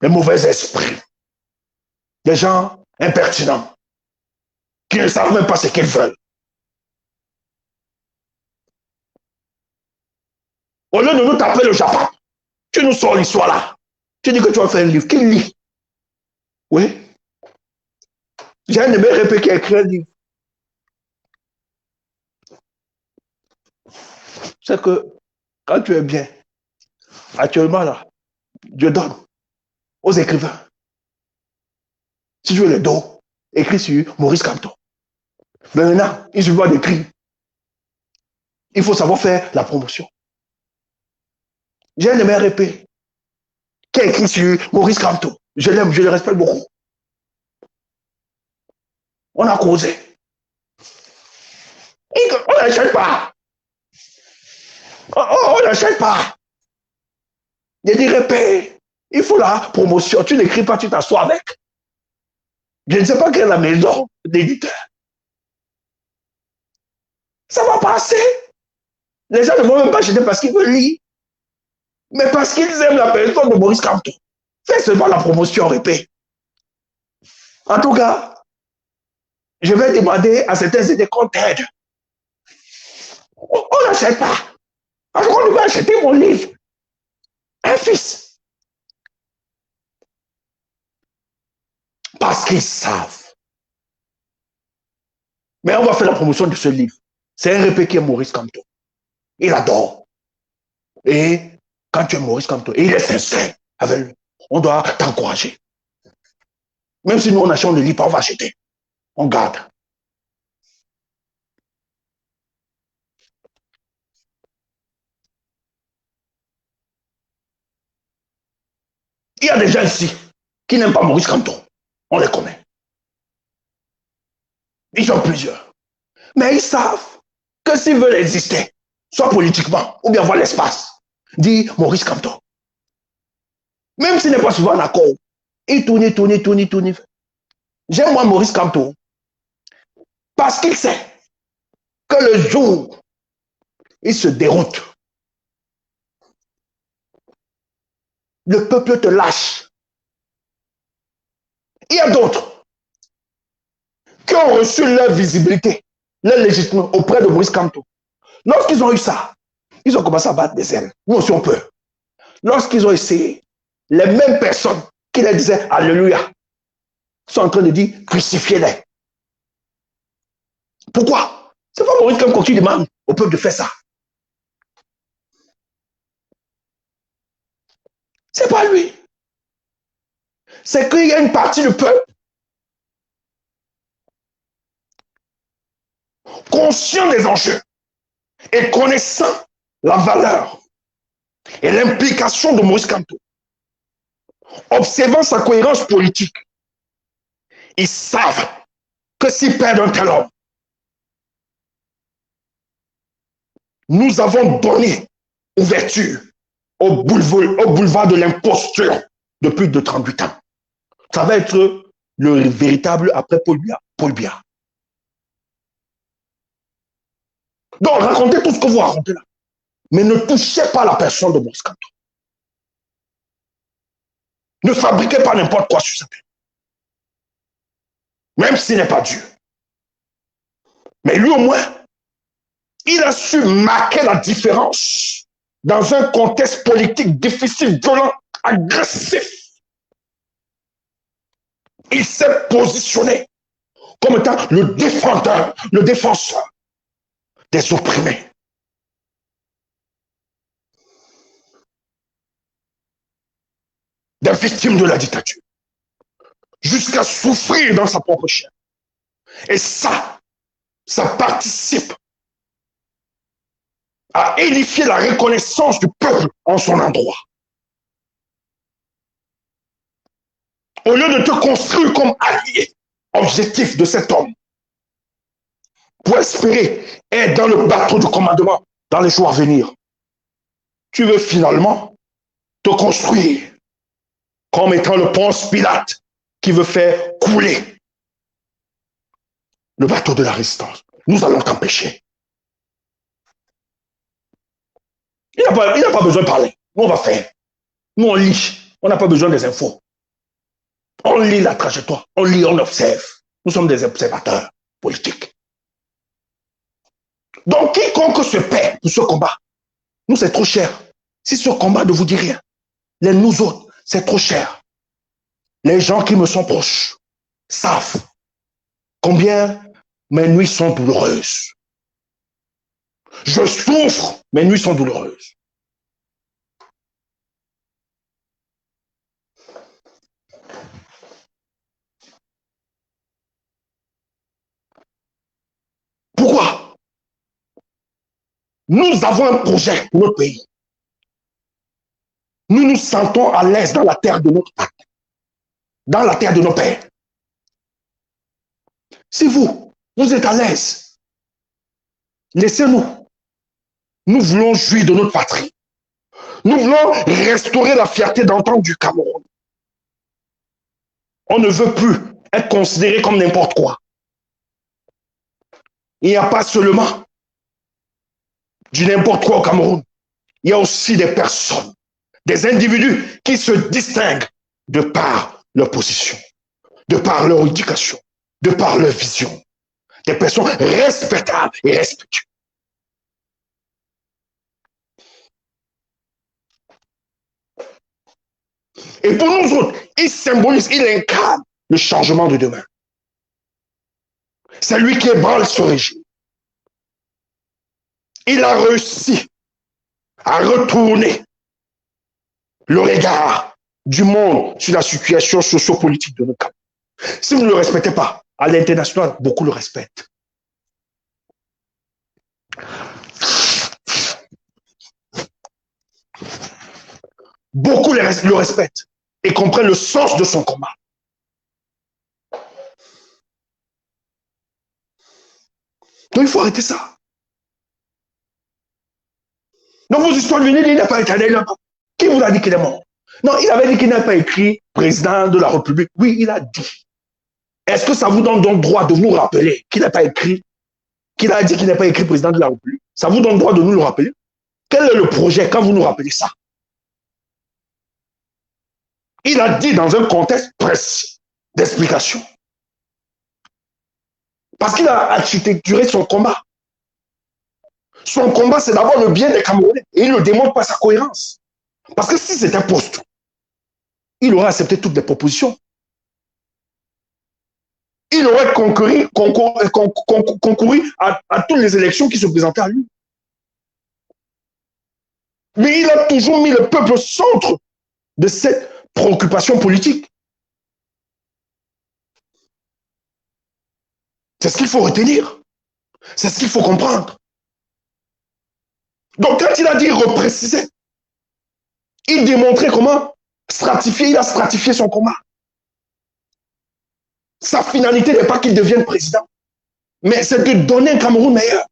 Les mauvais esprits. Les gens impertinents. Qui ne savent même pas ce qu'ils veulent. Au lieu de nous taper le Japon, tu nous sors l'histoire là. Tu dis que tu vas faire un livre. Qui lit? Oui. J'ai un de mes répés qui a écrit un livre. C'est que quand tu es bien, actuellement là, je donne aux écrivains. Si tu veux les dos, écrit sur Maurice Kamto. Mais maintenant, il suffit pas d'écrire. Il faut savoir faire la promotion. J'ai un de mes répés qui a écrit sur Maurice Kamto. Je l'aime, je le respecte beaucoup. On a causé. Et on n'achète pas. On n'achète pas. Il y a des répés. Il faut la promotion. Tu n'écris pas, tu t'assois avec. Je ne sais pas quelle est la maison d'éditeur. Ça va passer. Les gens ne vont même pas acheter parce qu'ils veulent lire. Mais parce qu'ils aiment la personne de Maurice Kamto. Fais seulement la promotion, répète. En tout cas, je vais demander à certains aides qu'on t'aide. On n'achète pas. Alors on va acheter mon livre. Un fils. Parce qu'ils savent. Mais on va faire la promotion de ce livre. C'est un répé qui est Maurice Kamto. Il adore. Et quand tu es Maurice Kamto, et il est sincère avec lui, on doit t'encourager. Même si nous on achète, on ne lit pas, on va acheter. On garde. Il y a des gens ici. qui n'aiment pas Maurice Kamto. On les connaît. Ils sont plusieurs. Mais ils savent que s'ils veulent exister, soit politiquement, ou bien voir l'espace, dit Maurice Kamto. Même s'il n'est pas souvent en accord, il tourne. J'aime moi Maurice Kamto parce qu'il sait que le jour il se déroute, le peuple te lâche. Il y a d'autres qui ont reçu leur visibilité, leur légitimité auprès de Maurice Kamto. Lorsqu'ils ont eu ça, ils ont commencé à battre des ailes. Nous aussi on peut. Lorsqu'ils ont essayé, les mêmes personnes qui leur disaient Alléluia sont en train de dire crucifiez-les. Pourquoi? C'est pas Maurice Kamto qui demande au peuple de faire ça. C'est pas lui. C'est qu'il y a une partie du peuple conscient des enjeux et connaissant la valeur et l'implication de Maurice Kamto, observant sa cohérence politique, ils savent que s'ils perdent un tel homme, nous avons donné ouverture au boulevard de l'imposture de plus de 38 ans. Ça va être le véritable après Paul Biya. Donc, racontez tout ce que vous racontez là. Mais ne touchez pas la personne de Maurice Kamto. Ne fabriquez pas n'importe quoi sur sa tête. Même s'il n'est pas Dieu. Mais lui au moins, il a su marquer la différence dans un contexte politique difficile, violent, agressif. Il s'est positionné comme étant le défenseur des opprimés. Des victimes de la dictature. Jusqu'à souffrir dans sa propre chair. Et ça participe à édifier la reconnaissance du peuple en son endroit. Au lieu de te construire comme allié objectif de cet homme, pour espérer être dans le bateau du commandement dans les jours à venir, tu veux finalement te construire comme étant le Ponce Pilate qui veut faire couler le bateau de la résistance. Nous allons t'empêcher. Il n'a pas besoin de parler. Nous, on va faire. Nous, on lit. On n'a pas besoin des infos. On lit la trajectoire. On lit, on observe. Nous sommes des observateurs politiques. Donc, quiconque se perd pour ce combat, nous, c'est trop cher. Si ce combat ne vous dit rien, nous autres, c'est trop cher. Les gens qui me sont proches savent combien mes nuits sont douloureuses. Je souffre, mes nuits sont douloureuses. Pourquoi? Nous avons un projet pour notre pays. Nous nous sentons à l'aise dans la terre de notre père, dans la terre de nos pères. Si vous êtes à l'aise, laissez-nous. Nous voulons jouir de notre patrie. Nous voulons restaurer la fierté d'antan du Cameroun. On ne veut plus être considéré comme n'importe quoi. Il n'y a pas seulement du n'importe quoi au Cameroun. Il y a aussi des personnes, des individus qui se distinguent de par leur position, de par leur éducation, de par leur vision. Des personnes respectables et respectueuses. Et pour nous autres, il symbolise, il incarne le changement de demain. C'est lui qui ébranle ce régime. Il a réussi à retourner le regard du monde sur la situation sociopolitique de notre pays. Si vous ne le respectez pas, à l'international, beaucoup le respectent. Beaucoup le respectent. et comprenne le sens de son combat. Donc il faut arrêter ça. Donc vos histoires de venir, il n'a pas été allé là-bas. Qui vous a dit qu'il est mort? Non, il avait dit qu'il n'a pas écrit président de la République. Oui, il a dit. Est-ce que ça vous donne donc droit de nous rappeler qu'il n'a pas écrit, qu'il a dit qu'il n'a pas écrit président de la République? Ça vous donne droit de nous le rappeler? Quel est le projet quand vous nous rappelez ça? Il a dit dans un contexte précis d'explication. Parce qu'il a architecturé son combat. Son combat, c'est d'abord le bien des Camerounais. Et il ne démontre pas sa cohérence. Parce que si c'était poste, il aurait accepté toutes les propositions. Il aurait concouru à toutes les élections qui se présentaient à lui. Mais il a toujours mis le peuple au centre de cette préoccupation politique. C'est ce qu'il faut retenir. C'est ce qu'il faut comprendre. Donc quand il a dit repréciser, il démontrait comment stratifier, il a stratifié son combat. Sa finalité n'est pas qu'il devienne président, mais c'est de donner un Cameroun meilleur.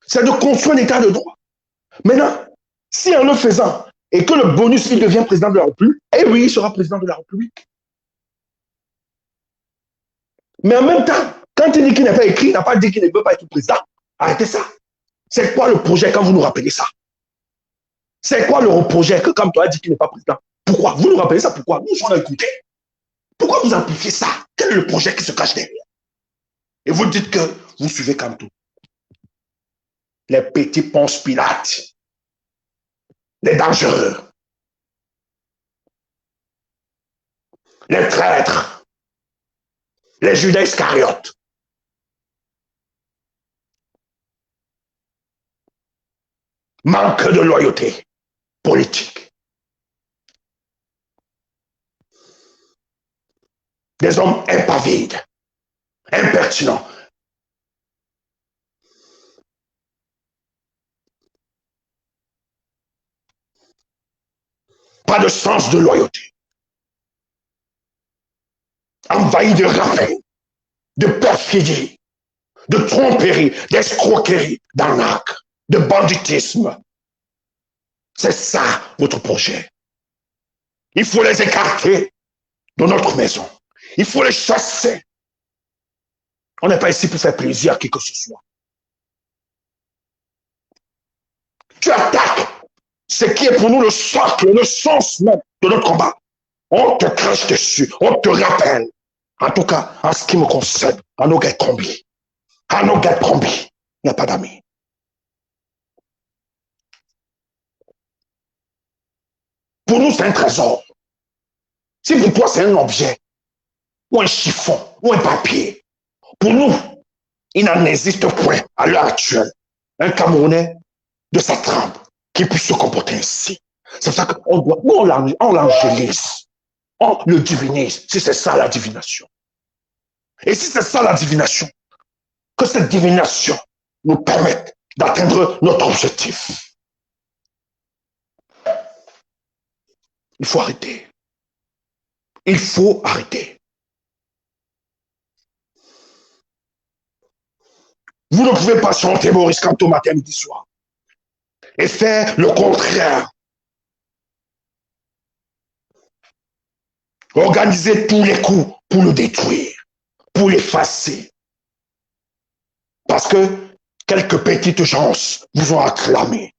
C'est de construire un état de droit. Maintenant, si en le faisant, et que le bonus, il devient président de la République, eh oui, il sera président de la République. Mais en même temps, quand il dit qu'il n'a pas écrit, il n'a pas dit qu'il ne veut pas être président, arrêtez ça. C'est quoi le projet quand vous nous rappelez ça? C'est quoi le projet que comme toi a dit qu'il n'est pas président? Pourquoi? Vous nous rappelez ça? Pourquoi? Nous, on a écouté. Pourquoi vous amplifiez ça? Quel est le projet qui se cache derrière? Et vous dites que vous suivez Kamto. Les petits Ponce Pilate. Les dangereux. Les traîtres. Les Judas Iscariotes. Manque de loyauté politique. Des hommes impavides, impertinents. Pas de sens de loyauté. Envahis de rapines, de perfidie, de tromperie, d'escroquerie, d'arnaque, de banditisme. C'est ça votre projet. Il faut les écarter de notre maison. Il faut les chasser. On n'est pas ici pour faire plaisir à qui que ce soit. Tu attaques ce qui est pour nous le socle, le sens même de notre combat. On te crache dessus, on te rappelle. En tout cas, en ce qui me concerne, à nos gars Combi. À nos gars Combi, il n'y a pas d'amis. Pour nous, c'est un trésor. Si pour toi, c'est un objet, ou un chiffon, ou un papier, pour nous, il n'en existe point à l'heure actuelle un Camerounais de sa trempe qui puisse se comporter ainsi. C'est pour ça qu'on doit, on l'angélise, on le divinise, si c'est ça la divination. Et si c'est ça la divination, que cette divination nous permette d'atteindre notre objectif. Il faut arrêter. Il faut arrêter. Vous ne pouvez pas chanter Maurice Kamto matin, midi, soir et faire le contraire. Organiser tous les coups pour le détruire, pour l'effacer. Parce que quelques petites gens vous ont acclamé.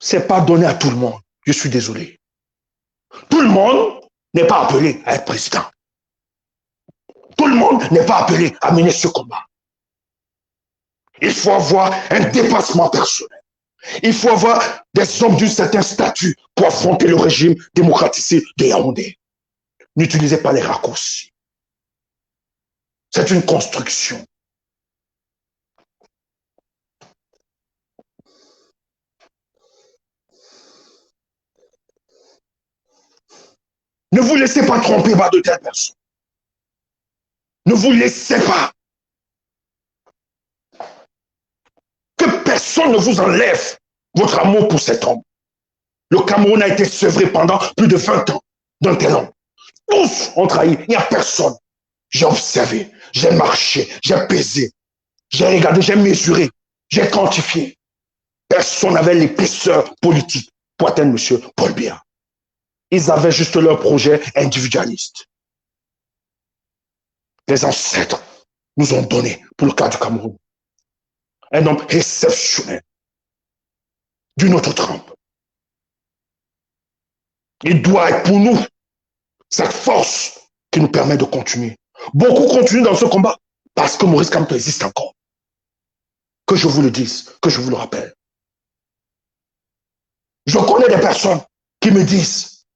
C'est pas donné à tout le monde. Je suis désolé. Tout le monde n'est pas appelé à être président. Tout le monde n'est pas appelé à mener ce combat. Il faut avoir un dépassement personnel. Il faut avoir des hommes d'un certain statut pour affronter le régime démocratisé de Yaoundé. N'utilisez pas les raccourcis. C'est une construction. Ne vous laissez pas tromper par de telles personnes. Ne vous laissez pas. Que personne ne vous enlève votre amour pour cet homme. Le Cameroun a été sevré pendant plus de 20 ans d'un talent. Tous ont trahi, il n'y a personne. J'ai observé, j'ai marché, j'ai pesé, j'ai regardé, j'ai mesuré, j'ai quantifié. Personne n'avait l'épaisseur politique pour atteindre M. Paul Biya. Ils avaient juste leur projet individualiste. Les ancêtres nous ont donné, pour le cas du Cameroun, un homme exceptionnel, d'une autre trempe. Il doit être pour nous cette force qui nous permet de continuer. Beaucoup continuent dans ce combat parce que Maurice Kamto existe encore. Que je vous le dise, que je vous le rappelle. Je connais des personnes qui me disent,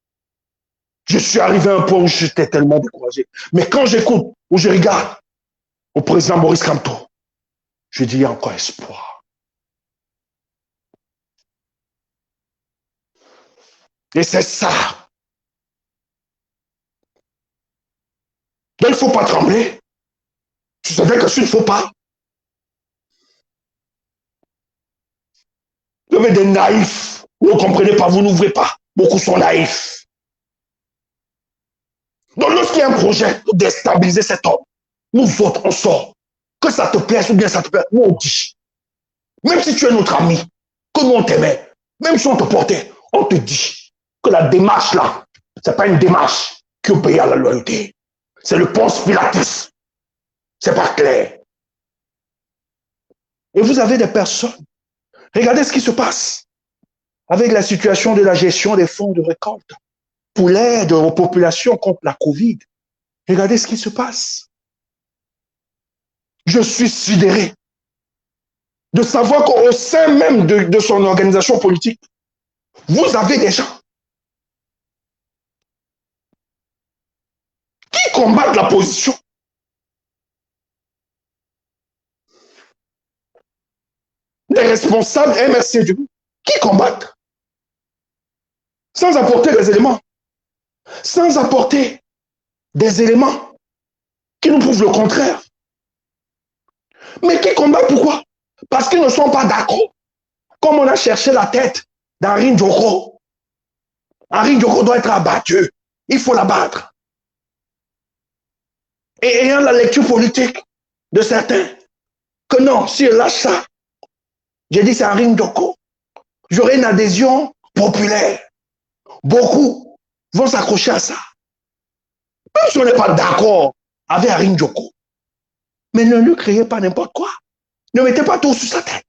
je suis arrivé à un point où j'étais tellement découragé. Mais quand j'écoute ou je regarde au président Maurice Kamto, je dis, il y a encore espoir. Et c'est ça. Donc il ne faut pas trembler. Tu savais que s'il ne faut pas. Vous avez des naïfs. Vous ne comprenez pas, vous n'ouvrez pas. Beaucoup sont naïfs. Donc lorsqu'il y a un projet pour déstabiliser cet homme, nous autres, on sort. Que ça te plaise ou bien ça te plaise, nous on dit. Même si tu es notre ami, que nous on t'aimait, même si on te portait, on te dit que la démarche là, ce n'est pas une démarche qui obéit à la loyauté. C'est le Ponce Pilatus. C'est pas clair. Et vous avez des personnes. Regardez ce qui se passe avec la situation de la gestion des fonds de récolte pour l'aide aux populations contre la Covid. Regardez ce qui se passe. Je suis sidéré de savoir qu'au sein même de son organisation politique, vous avez des gens qui combattent la position. Des responsables MRC du qui combattent sans apporter des éléments, sans apporter des éléments qui nous prouvent le contraire. Mais qui combattent pourquoi? Parce qu'ils ne sont pas d'accord. Comme on a cherché la tête d'Henri Ndjoko. Henri Ndjoko doit être abattu. Il faut l'abattre. Et ayant la lecture politique de certains, que non, si je lâche ça, j'ai dit c'est Henri Ndjoko, j'aurai une adhésion populaire. Beaucoup vont s'accrocher à ça. Même si on n'est pas d'accord avec Henri Ndjoko. Mais ne lui créez pas n'importe quoi. Ne mettez pas tout sur sa tête.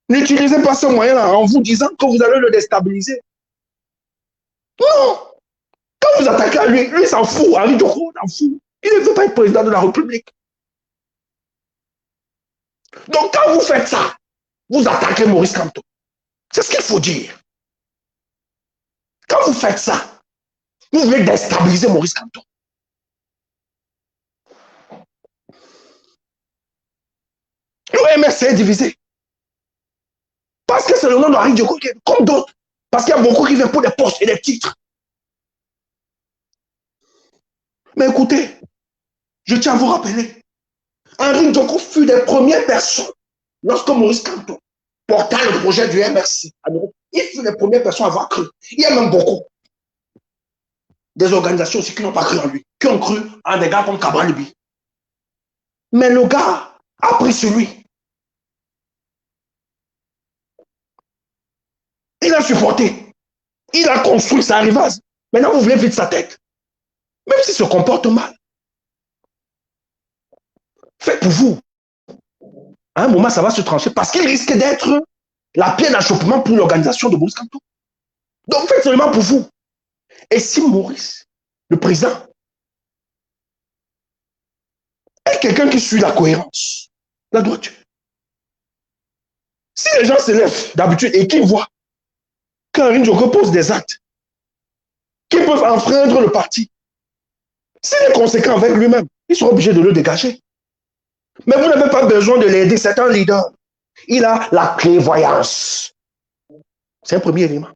N'utilisez pas ce moyen-là en vous disant que vous allez le déstabiliser. Non. Quand vous attaquez à lui, lui s'en fout. Henri Ndjoko s'en fout. Il ne veut pas être président de la République. Donc quand vous faites ça, vous attaquez Maurice Kamto. C'est ce qu'il faut dire. Quand vous faites ça, vous voulez déstabiliser Maurice Kamto. Le MRC est divisé. Parce que c'est le nom d'Henri Ndjoko qui est comme d'autres. Parce qu'il y a beaucoup qui viennent pour des postes et des titres. Mais écoutez, je tiens à vous rappeler, Henri Ndjoko fut des premières personnes, lorsque Maurice Kamto porta le projet du MRC, il fut les premières personnes à avoir cru. Il y a même beaucoup des organisations aussi qui n'ont pas cru en lui, qui ont cru en des gars comme Cabral Libi. Mais le gars a pris sur lui. Il a supporté. Il a construit sa rivage. Maintenant, vous voulez vite sa tête. Même s'il se comporte mal. Faites pour vous. À un moment, ça va se trancher parce qu'il risque d'être la pierre d'achoppement pour l'organisation de Maurice Kamto. Donc, faites seulement pour vous. Et si Maurice, le président, est quelqu'un qui suit la cohérence, la droiture, si les gens se lèvent d'habitude et qu'ils voient qu'Henri Ndjoko pose des actes qui peuvent enfreindre le parti, s'il est conséquent avec lui-même, ils seront obligés de le dégager. Mais vous n'avez pas besoin de l'aider, c'est un leader. Il a la clairvoyance. C'est un premier élément.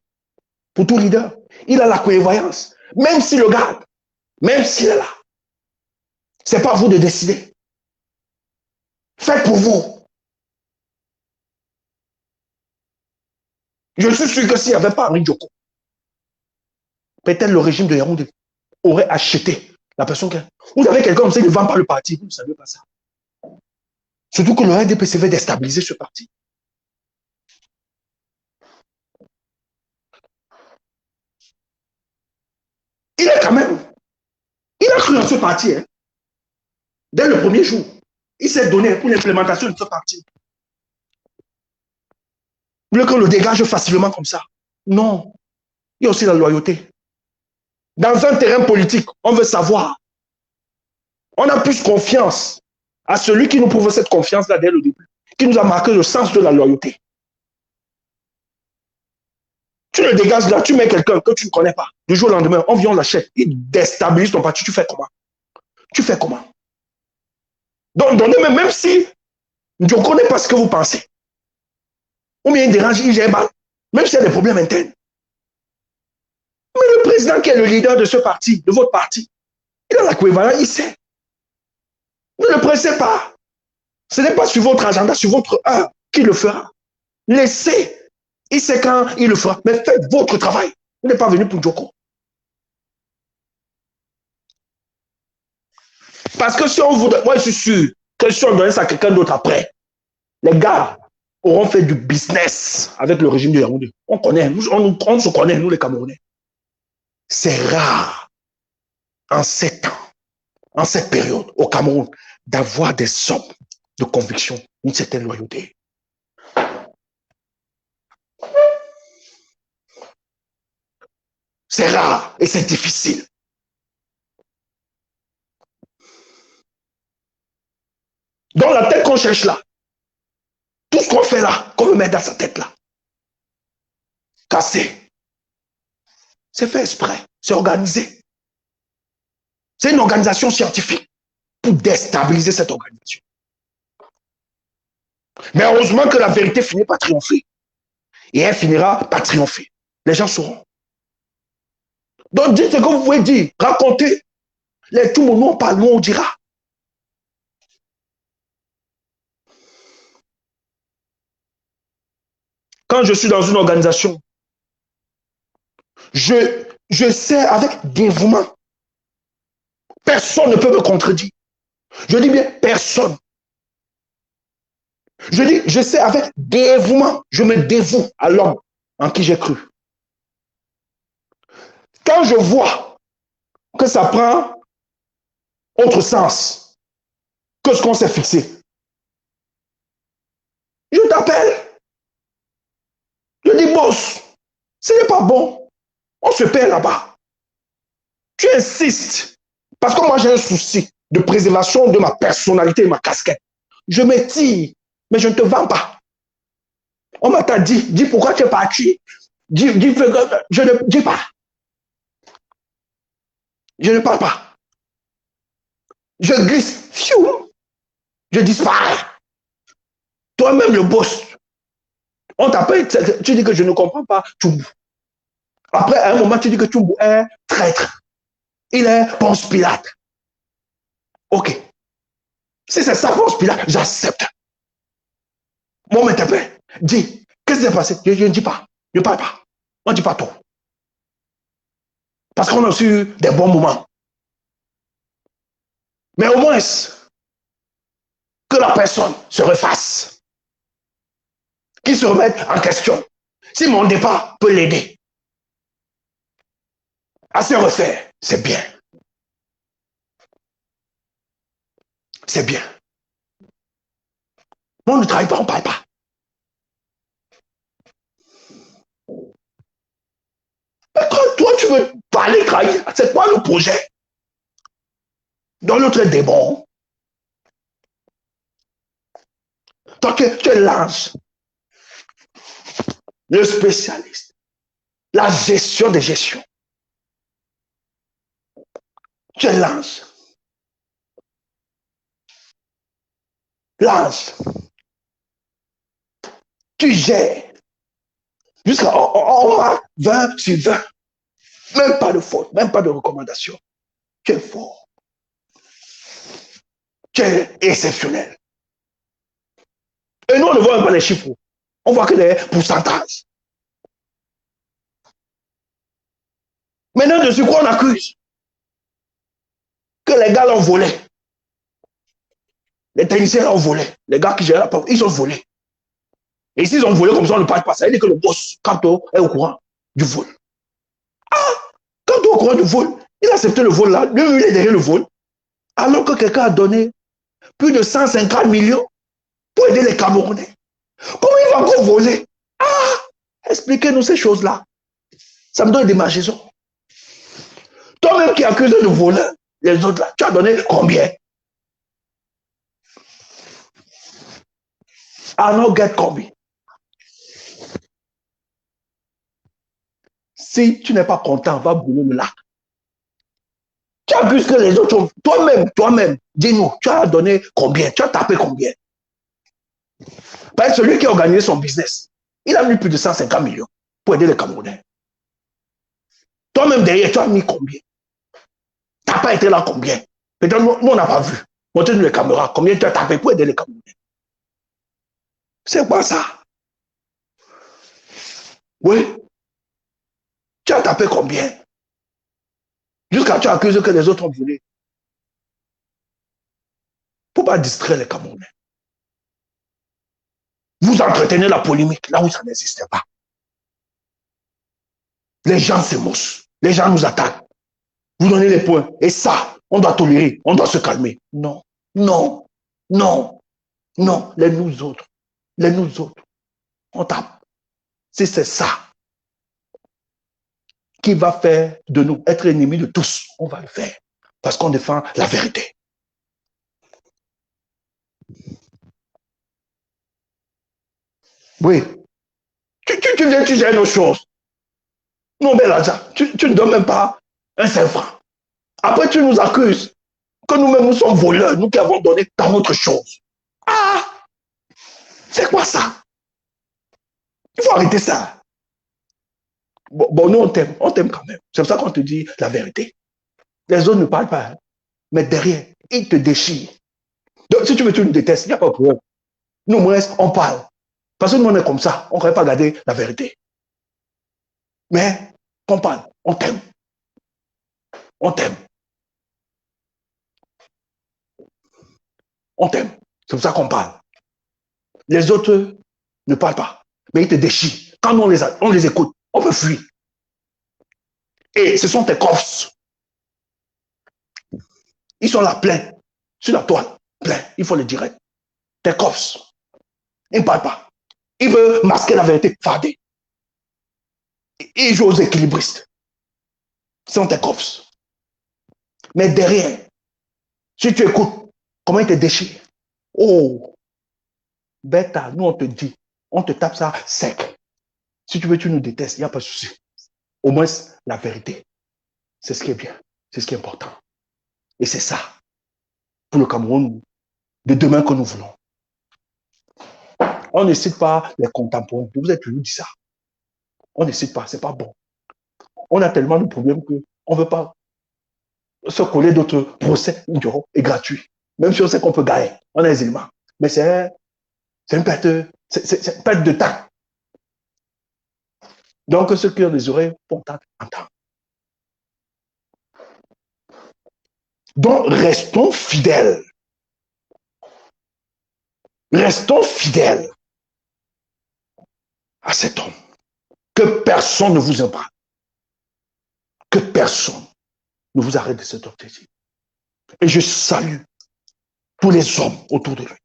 Pour tout leader, il a la clairvoyance. Même s'il le garde, même s'il est là. C'est pas à vous de décider. Faites pour vous. Je suis sûr que s'il n'y avait pas Henri Djoko, peut-être le régime de Yaoundé aurait acheté la personne que... Vous avez quelqu'un comme ça, il ne vend pas le parti, vous ne savez pas ça. Surtout que le RDPC veut déstabiliser ce parti. Il est quand même... Il a cru en ce parti, hein. Dès le premier jour. Il s'est donné pour l'implémentation de ce parti. Vous voulez qu'on le dégage facilement comme ça? Non. Il y a aussi la loyauté. Dans un terrain politique, on veut savoir. On a plus confiance à celui qui nous prouve cette confiance-là dès le début, qui nous a marqué le sens de la loyauté. Tu le dégages là, tu mets quelqu'un que tu ne connais pas. Du jour au lendemain, on vient, on l'achète. Il déstabilise ton parti. Tu fais comment? Tu fais comment? Donc, même si je ne connais pas ce que vous pensez, ou bien il dérange, il gère mal, même s'il y a des problèmes internes. Mais le président qui est le leader de ce parti, de votre parti, il a la l'équivalent, il sait. Ne le pressez pas. Ce n'est pas sur votre agenda, sur votre heure qu'il le fera. Laissez. Il sait quand il le fera. Mais faites votre travail. Vous n'êtes pas venu pour Djoko. Parce que si on voudrait, moi je suis sûr que si on donnait ça à quelqu'un d'autre après, les gars auront fait du business avec le régime de Yaoundé. On connaît, on se connaît, nous les Camerounais. C'est rare en ces temps, en cette période, au Cameroun, d'avoir des hommes de conviction, une certaine loyauté. C'est rare et c'est difficile. Dans la tête qu'on cherche là, tout ce qu'on fait là, qu'on veut mettre dans sa tête là, cassé, c'est fait exprès, c'est organisé. C'est une organisation scientifique pour déstabiliser cette organisation. Mais heureusement que la vérité finit par triompher. Et elle finira par triompher. Les gens sauront. Donc dites ce que vous pouvez dire, racontez. Les tout mon nom parle, nous on dira. Quand je suis dans une organisation, je sais avec dévouement. Personne ne peut me contredire. Je dis bien personne. Je dis, je sais avec dévouement, je me dévoue à l'homme en qui j'ai cru. Quand je vois que ça prend autre sens que ce qu'on s'est fixé, je t'appelle. Je dis, boss, ce n'est pas bon. On se perd là-bas. Tu insistes. Parce que moi, j'ai un souci de préservation de ma personnalité et ma casquette. Je m'étire, mais je ne te vends pas. On m'a dit pourquoi tu es parti. Je ne dis pas. Je ne parle pas. Je glisse. Fiou, je disparais. Toi-même, le boss. On t'appelle, tu dis que je ne comprends pas Tchoumou. Après, à un moment, tu dis que Tchoumou est traître. Il est Ponce Pilate. Ok. Si c'est ça, Ponce Pilate, j'accepte. Moi, on m'interpelle. Dis, qu'est-ce qui s'est passé? Je ne dis pas. Je ne parle pas. On ne dit pas tout. Parce qu'on a aussi eu des bons moments. Mais au moins, que la personne se refasse. Qu'il se remette en question. Si mon départ peut l'aider à se refaire, c'est bien. C'est bien. Mais on ne travaille pas, on ne parle pas. Mais quand toi, tu veux parler, travailler, c'est quoi le projet? Dans l'autre des bons. Toi, tu es l'ange, le spécialiste, la gestion des gestions. Tu es l'ange. L'ange. Tu gères. Jusqu'à 20 sur 20. Même pas de faute, même pas de recommandation. Tu es fort. Tu es exceptionnel. Et nous, on ne voit même pas les chiffres. On voit que les pourcentages. Maintenant, de ce qu'on accuse que les gars l'ont volé. Les techniciens l'ont volé. Les gars qui gèrent la porte, ils ont volé. Et s'ils ont volé comme ça, on ne parle pas. Ça veut dire que le boss, Kanto, est au courant du vol. Ah, Kanto est au courant du vol. Il a accepté le vol là. Lui, il est derrière le vol. Alors que quelqu'un a donné plus de 150 millions pour aider les Camerounais. Comment il va encore voler? Ah, expliquez-nous ces choses-là. Ça me donne des margisons. Toi-même qui accuses de voler les autres là, tu as donné combien? I not get combien? Si tu n'es pas content, va brûler le lac. Tu accuses que les autres ont... Toi-même, dis-nous, tu as donné combien? Tu as tapé combien? Parce que celui qui a organisé son business, il a mis plus de 150 millions pour aider les Camerounais. Toi-même derrière, tu as mis combien? Tu n'as pas été là combien? Peut-être nous, on n'a pas vu. Montrez-nous les caméras. Combien tu as tapé pour aider les Camerounais? C'est quoi ça? Oui. Tu as tapé combien? Jusqu'à tu accuses que les autres ont volé. Pour ne pas distraire les Camerounais. Vous entretenez la polémique là où ça n'existait pas. Les gens se moussent. Les gens nous attaquent. Vous donnez les points. Et ça, on doit tolérer. On doit se calmer. Non, non, non, non. Les nous autres, on tape. Si c'est ça qui va faire de nous être ennemis de tous, on va le faire. Parce qu'on défend la vérité. Oui. Tu viens, tu gères nos choses. Non, mais là, tu ne donnes même pas un seul franc. Après, tu nous accuses que nous-mêmes, nous sommes voleurs, nous qui avons donné tant d'autres choses. Ah! C'est quoi ça? Il faut arrêter ça. Bon, nous, on t'aime quand même. C'est pour ça qu'on te dit la vérité. Les autres ne parlent pas, hein. Mais derrière, ils te déchirent. Donc, si tu veux, tu nous détestes, il n'y a pas de problème. Nous, moins, on parle. Parce que nous, on est comme ça. On ne va pas garder la vérité. Mais, on parle. On t'aime. On t'aime. On t'aime. C'est pour ça qu'on parle. Les autres ne parlent pas. Mais ils te déchirent. Quand nous, on les écoute, on veut fuir. Et ce sont tes coffres. Ils sont là pleins. Sur la toile. Pleins. Il faut le dire. Tes coffres. Ils ne parlent pas. Ils veulent masquer la vérité. Farder. Ils jouent aux équilibristes. Ce sont tes coffres. Mais derrière, si tu écoutes, comment ils te déchirent? Oh, bêta, nous on te dit, on te tape ça sec. Si tu veux, tu nous détestes, il n'y a pas de souci. Au moins, la vérité, c'est ce qui est bien, c'est ce qui est important. Et c'est ça, pour le Cameroun, de demain que nous voulons. On ne cite pas les contemporains, vous avez toujours dit ça. On ne cite pas, c'est pas bon. On a tellement de problèmes qu'on ne veut pas se coller d'autres procès et gratuits. Même si on sait qu'on peut gagner, on a les éléments. Mais c'est une perte de temps. Donc, ceux qui ont des oreilles vont entendre. Donc, restons fidèles. Restons fidèles à cet homme. Que personne ne vous embarque. Que personne ne vous arrête de cet objectif. Et je salue tous les hommes autour de lui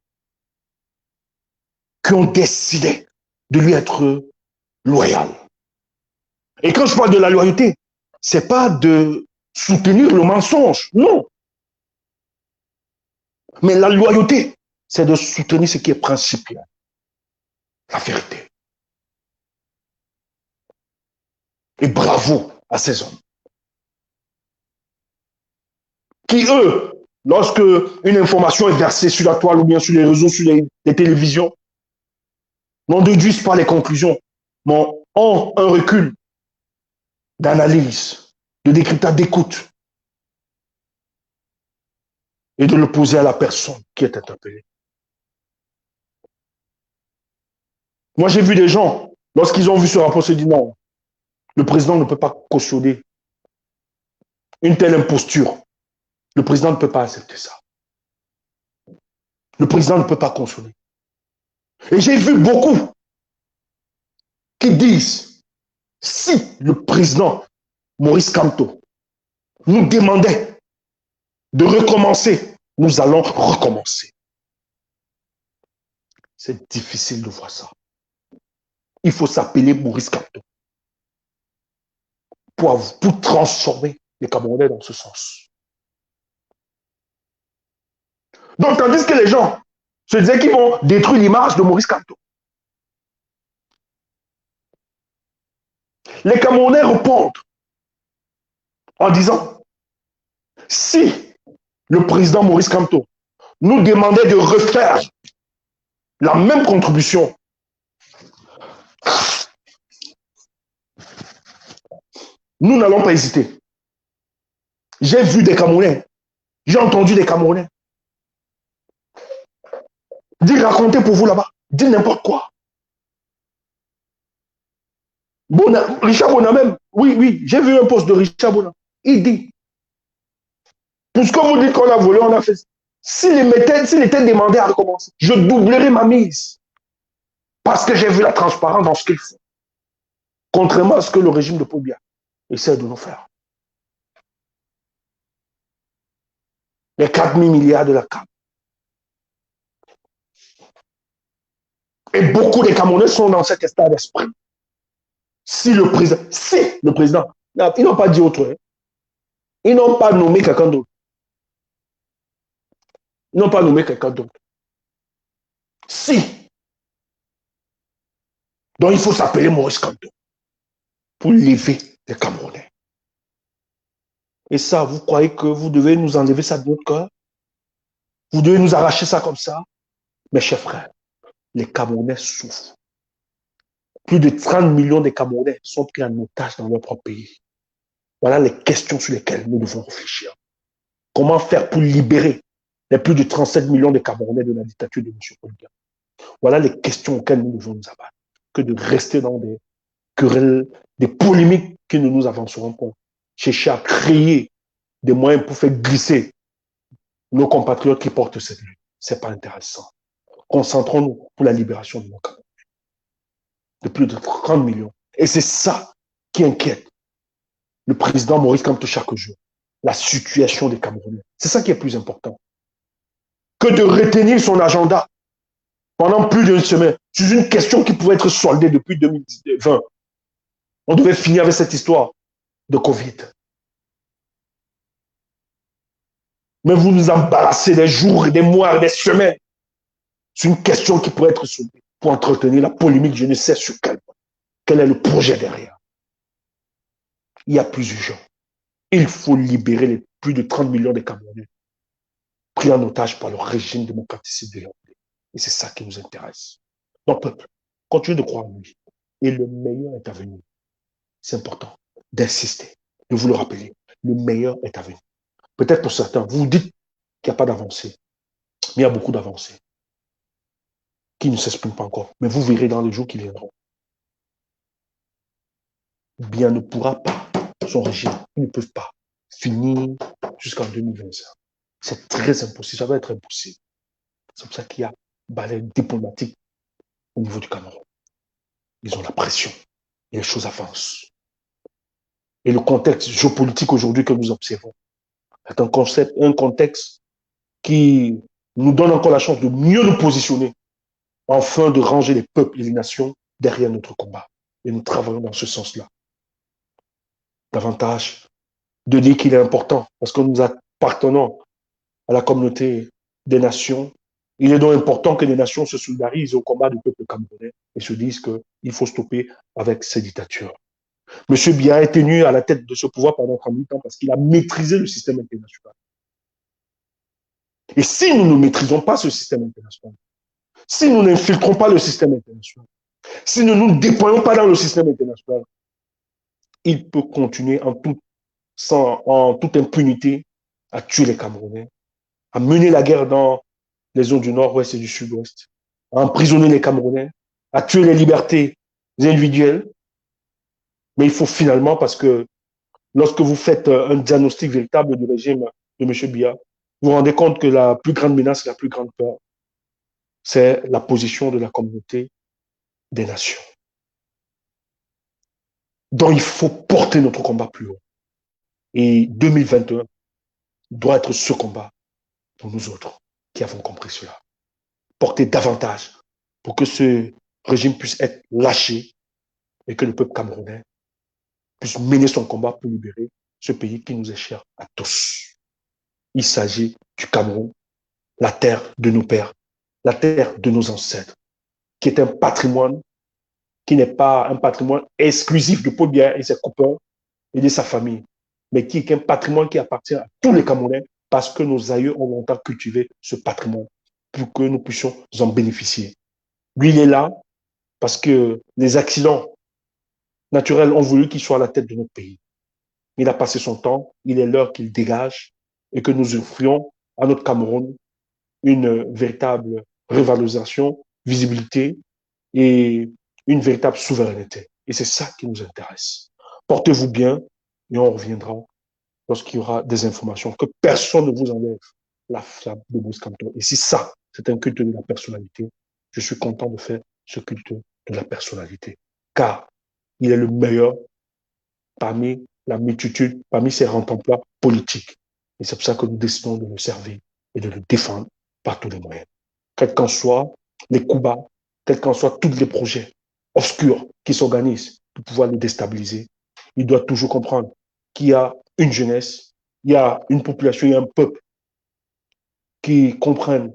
qui ont décidé de lui être loyal. Et quand je parle de la loyauté, c'est pas de soutenir le mensonge, non. Mais la loyauté, c'est de soutenir ce qui est principal, la vérité. Et bravo à ces hommes qui, eux, lorsque une information est versée sur la toile ou bien sur les réseaux, sur les télévisions, n'en déduisent pas les conclusions, mais ont un recul d'analyse, de décryptage, d'écoute et de le poser à la personne qui est interpellée. Moi, j'ai vu des gens, lorsqu'ils ont vu ce rapport, se dire non, le président ne peut pas cautionner une telle imposture. Le président ne peut pas accepter ça. Le président ne peut pas consommer. Et j'ai vu beaucoup qui disent, si le président Maurice Kamto nous demandait de recommencer, nous allons recommencer. C'est difficile de voir ça. Il faut s'appeler Maurice Kamto pour transformer les Camerounais dans ce sens. Donc, tandis que les gens se disaient qu'ils vont détruire l'image de Maurice Kamto, les Camerounais répondent en disant, si le président Maurice Kamto nous demandait de refaire la même contribution, nous n'allons pas hésiter. J'ai vu des Camerounais, j'ai entendu des Camerounais dire, racontez pour vous là-bas, dire n'importe quoi. Richard Bona même, oui, j'ai vu un post de Richard Bona. Il dit, pour ce que vous dites qu'on a volé, on a fait. S'il était demandé à recommencer, je doublerai ma mise. Parce que j'ai vu la transparence dans ce qu'il faut. Contrairement à ce que le régime de Paul Biya essaie de nous faire. Les 4 000 milliards de la CAP. Et beaucoup de Camerounais sont dans cet état d'esprit. Si le président, ils n'ont pas dit autre, hein. Ils n'ont pas nommé quelqu'un d'autre. Ils n'ont pas nommé quelqu'un d'autre. Si. Donc il faut s'appeler Maurice Kamto pour lever les Camerounais. Et ça, vous croyez que vous devez nous enlever ça de notre cœur? Vous devez nous arracher ça comme ça? Mes chers frères, les Camerounais souffrent. Plus de 30 millions de Camerounais sont pris en otage dans leur propre pays. Voilà les questions sur lesquelles nous devons réfléchir. Comment faire pour libérer les plus de 37 millions de Camerounais de la dictature de M. Paul Biya? Voilà les questions auxquelles nous devons nous abattre, que de rester dans des querelles, des polémiques qui ne nous avanceront pas. Chercher à créer des moyens pour faire glisser nos compatriotes qui portent cette lutte. Ce n'est pas intéressant. Concentrons-nous pour la libération de nos Camerounais. De plus de 30 millions. Et c'est ça qui inquiète le président Maurice Kamto chaque jour. La situation des Camerounais. C'est ça qui est plus important. Que de retenir son agenda pendant plus d'une semaine sur une question qui pouvait être soldée depuis 2020. On devait finir avec cette histoire de Covid. Mais vous nous embarrassez des jours, des mois, des semaines sur une question qui pourrait être soldée pour entretenir la polémique, je ne sais sur quel est le projet derrière. Il y a plus urgent. Il faut libérer les plus de 30 millions de Camerounais pris en otage par le régime démocratique de l'Europe. Et c'est ça qui nous intéresse. Donc, peuple, continuez de croire en lui. Et le meilleur est à venir. C'est important d'insister, de vous le rappeler. Le meilleur est à venir. Peut-être pour certains, vous vous dites qu'il n'y a pas d'avancée. Mais il y a beaucoup d'avancées qui ne s'expriment pas encore. Mais vous verrez dans les jours qui viendront. Bien ne pourra pas, son régime, ils ne peuvent pas finir jusqu'en 2025. C'est très impossible, ça va être impossible. C'est pour ça qu'il y a balai diplomatique au niveau du Cameroun. Ils ont la pression et les choses avancent. Et le contexte géopolitique aujourd'hui que nous observons est un contexte qui nous donne encore la chance de mieux nous positionner, afin de ranger les peuples et les nations derrière notre combat. Et nous travaillons dans ce sens-là. Davantage de dire qu'il est important, parce que nous appartenons à la communauté des nations. Il est donc important que les nations se solidarisent au combat du peuple camerounais et se disent qu'il faut stopper avec ces dictatures. M. Biya est tenu à la tête de ce pouvoir pendant 30 ans parce qu'il a maîtrisé le système international. Et si nous ne maîtrisons pas ce système international, si nous n'infiltrons pas le système international, si nous ne nous déployons pas dans le système international, il peut continuer en toute impunité à tuer les Camerounais, à mener la guerre dans les zones du nord-ouest et du sud-ouest, à emprisonner les Camerounais, à tuer les libertés individuelles. Mais il faut finalement, parce que lorsque vous faites un diagnostic véritable du régime de M. Biya, vous vous rendez compte que la plus grande menace, la plus grande peur, c'est la position de la communauté des nations. Donc, il faut porter notre combat plus haut. Et 2021 doit être ce combat pour nous autres qui avons compris cela. Porter davantage pour que ce régime puisse être lâché et que le peuple camerounais puisse mener son combat pour libérer ce pays qui nous est cher à tous. Il s'agit du Cameroun, la terre de nos pères, la terre de nos ancêtres, qui est un patrimoine qui n'est pas un patrimoine exclusif de Paul Biya et ses copains et de sa famille, mais qui est un patrimoine qui appartient à tous les Camerounais parce que nos aïeux ont longtemps cultivé ce patrimoine pour que nous puissions en bénéficier. Lui, il est là parce que les accidents naturels ont voulu qu'il soit à la tête de notre pays. Il a passé son temps, il est l'heure qu'il dégage et que nous offrions à notre Cameroun une véritable revalorisation, visibilité et une véritable souveraineté. Et c'est ça qui nous intéresse. Portez-vous bien et on reviendra lorsqu'il y aura des informations. Que personne ne vous enlève la flamme de Moïse Kamto. Et si ça, c'est un culte de la personnalité, je suis content de faire ce culte de la personnalité. Car il est le meilleur parmi la multitude, parmi ces emplois politiques. Et c'est pour ça que nous décidons de le servir et de le défendre par tous les moyens. Quels qu'en soient les coups bas, quels qu'en soient tous les projets obscurs qui s'organisent pour pouvoir le déstabiliser, il doit toujours comprendre qu'il y a une jeunesse, il y a une population, il y a un peuple qui comprennent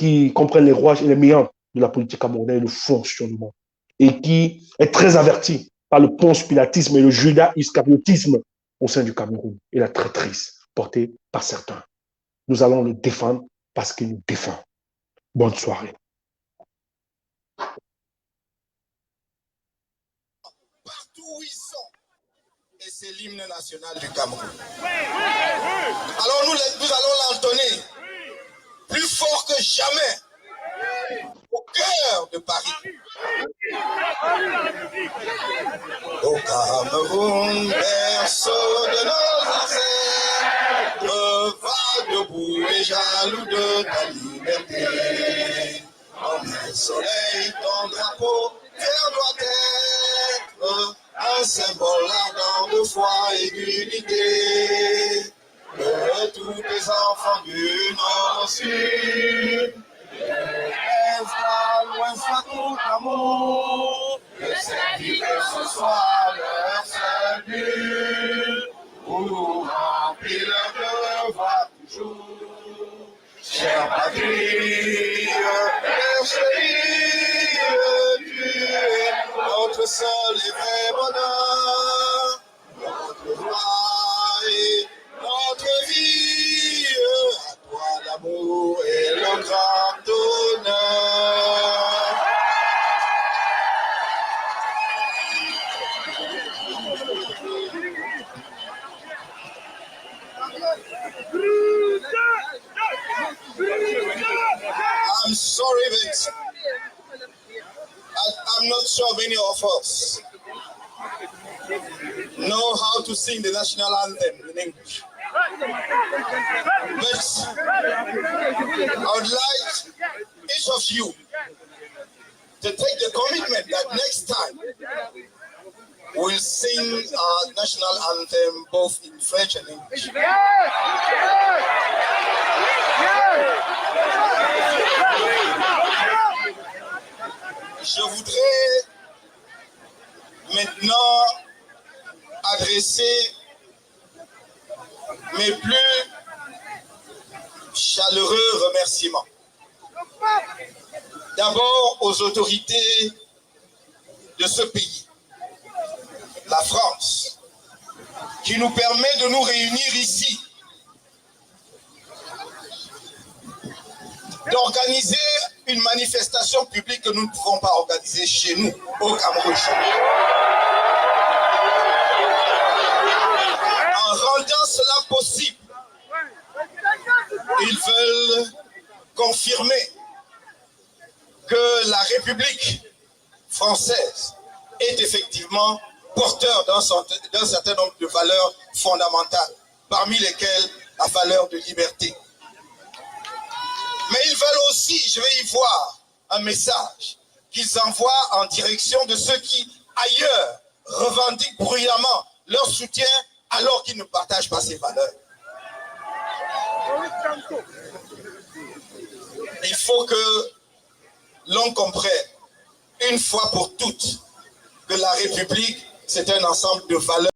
les rouages et les méandres de la politique camerounaise et le fonctionnement, et qui est très averti par le ponce-pilatisme et le judas-iscariotisme au sein du Cameroun et la traîtrise portée par certains. Nous allons le défendre parce qu'il nous défend. Bonne soirée.
Partout où ils sont, et c'est l'hymne national du Cameroun. Alors nous allons l'entonner plus fort que jamais au cœur de Paris. Au Cameroun, berceau de nos ancêtres, va debout et jaloux de ta liberté. Comme le soleil, ton drapeau vert doit être un symbole ardent de foi et d'unité. Que tous les enfants du Nord au Sud, loin soit tout amour, que servir que ce soit leur seul but, pour remplir leur devoir toujours. Chère patrie, chère chérie, tu es notre seul et vrai bonheur, notre joie et notre vie, à toi l'amour et le grand honneur. I'm sorry, Vince. I'm not sure many of us know how to sing the national anthem in English. But I would like each of you to take the commitment that next time we'll sing our national anthem both in French and English. Je voudrais maintenant adresser mes plus chaleureux remerciements. D'abord aux autorités de ce pays, la France, qui nous permet de nous réunir ici, d'organiser une manifestation publique que nous ne pouvons pas organiser chez nous, au Cameroun. En rendant cela possible, ils veulent confirmer que la République française est effectivement porteurs d'un certain nombre de valeurs fondamentales, parmi lesquelles la valeur de liberté. Mais ils veulent aussi, je vais y voir, un message qu'ils envoient en direction de ceux qui, ailleurs, revendiquent bruyamment leur soutien alors qu'ils ne partagent pas ces valeurs. Il faut que l'on comprenne, une fois pour toutes, que la République, c'est un ensemble de valeurs.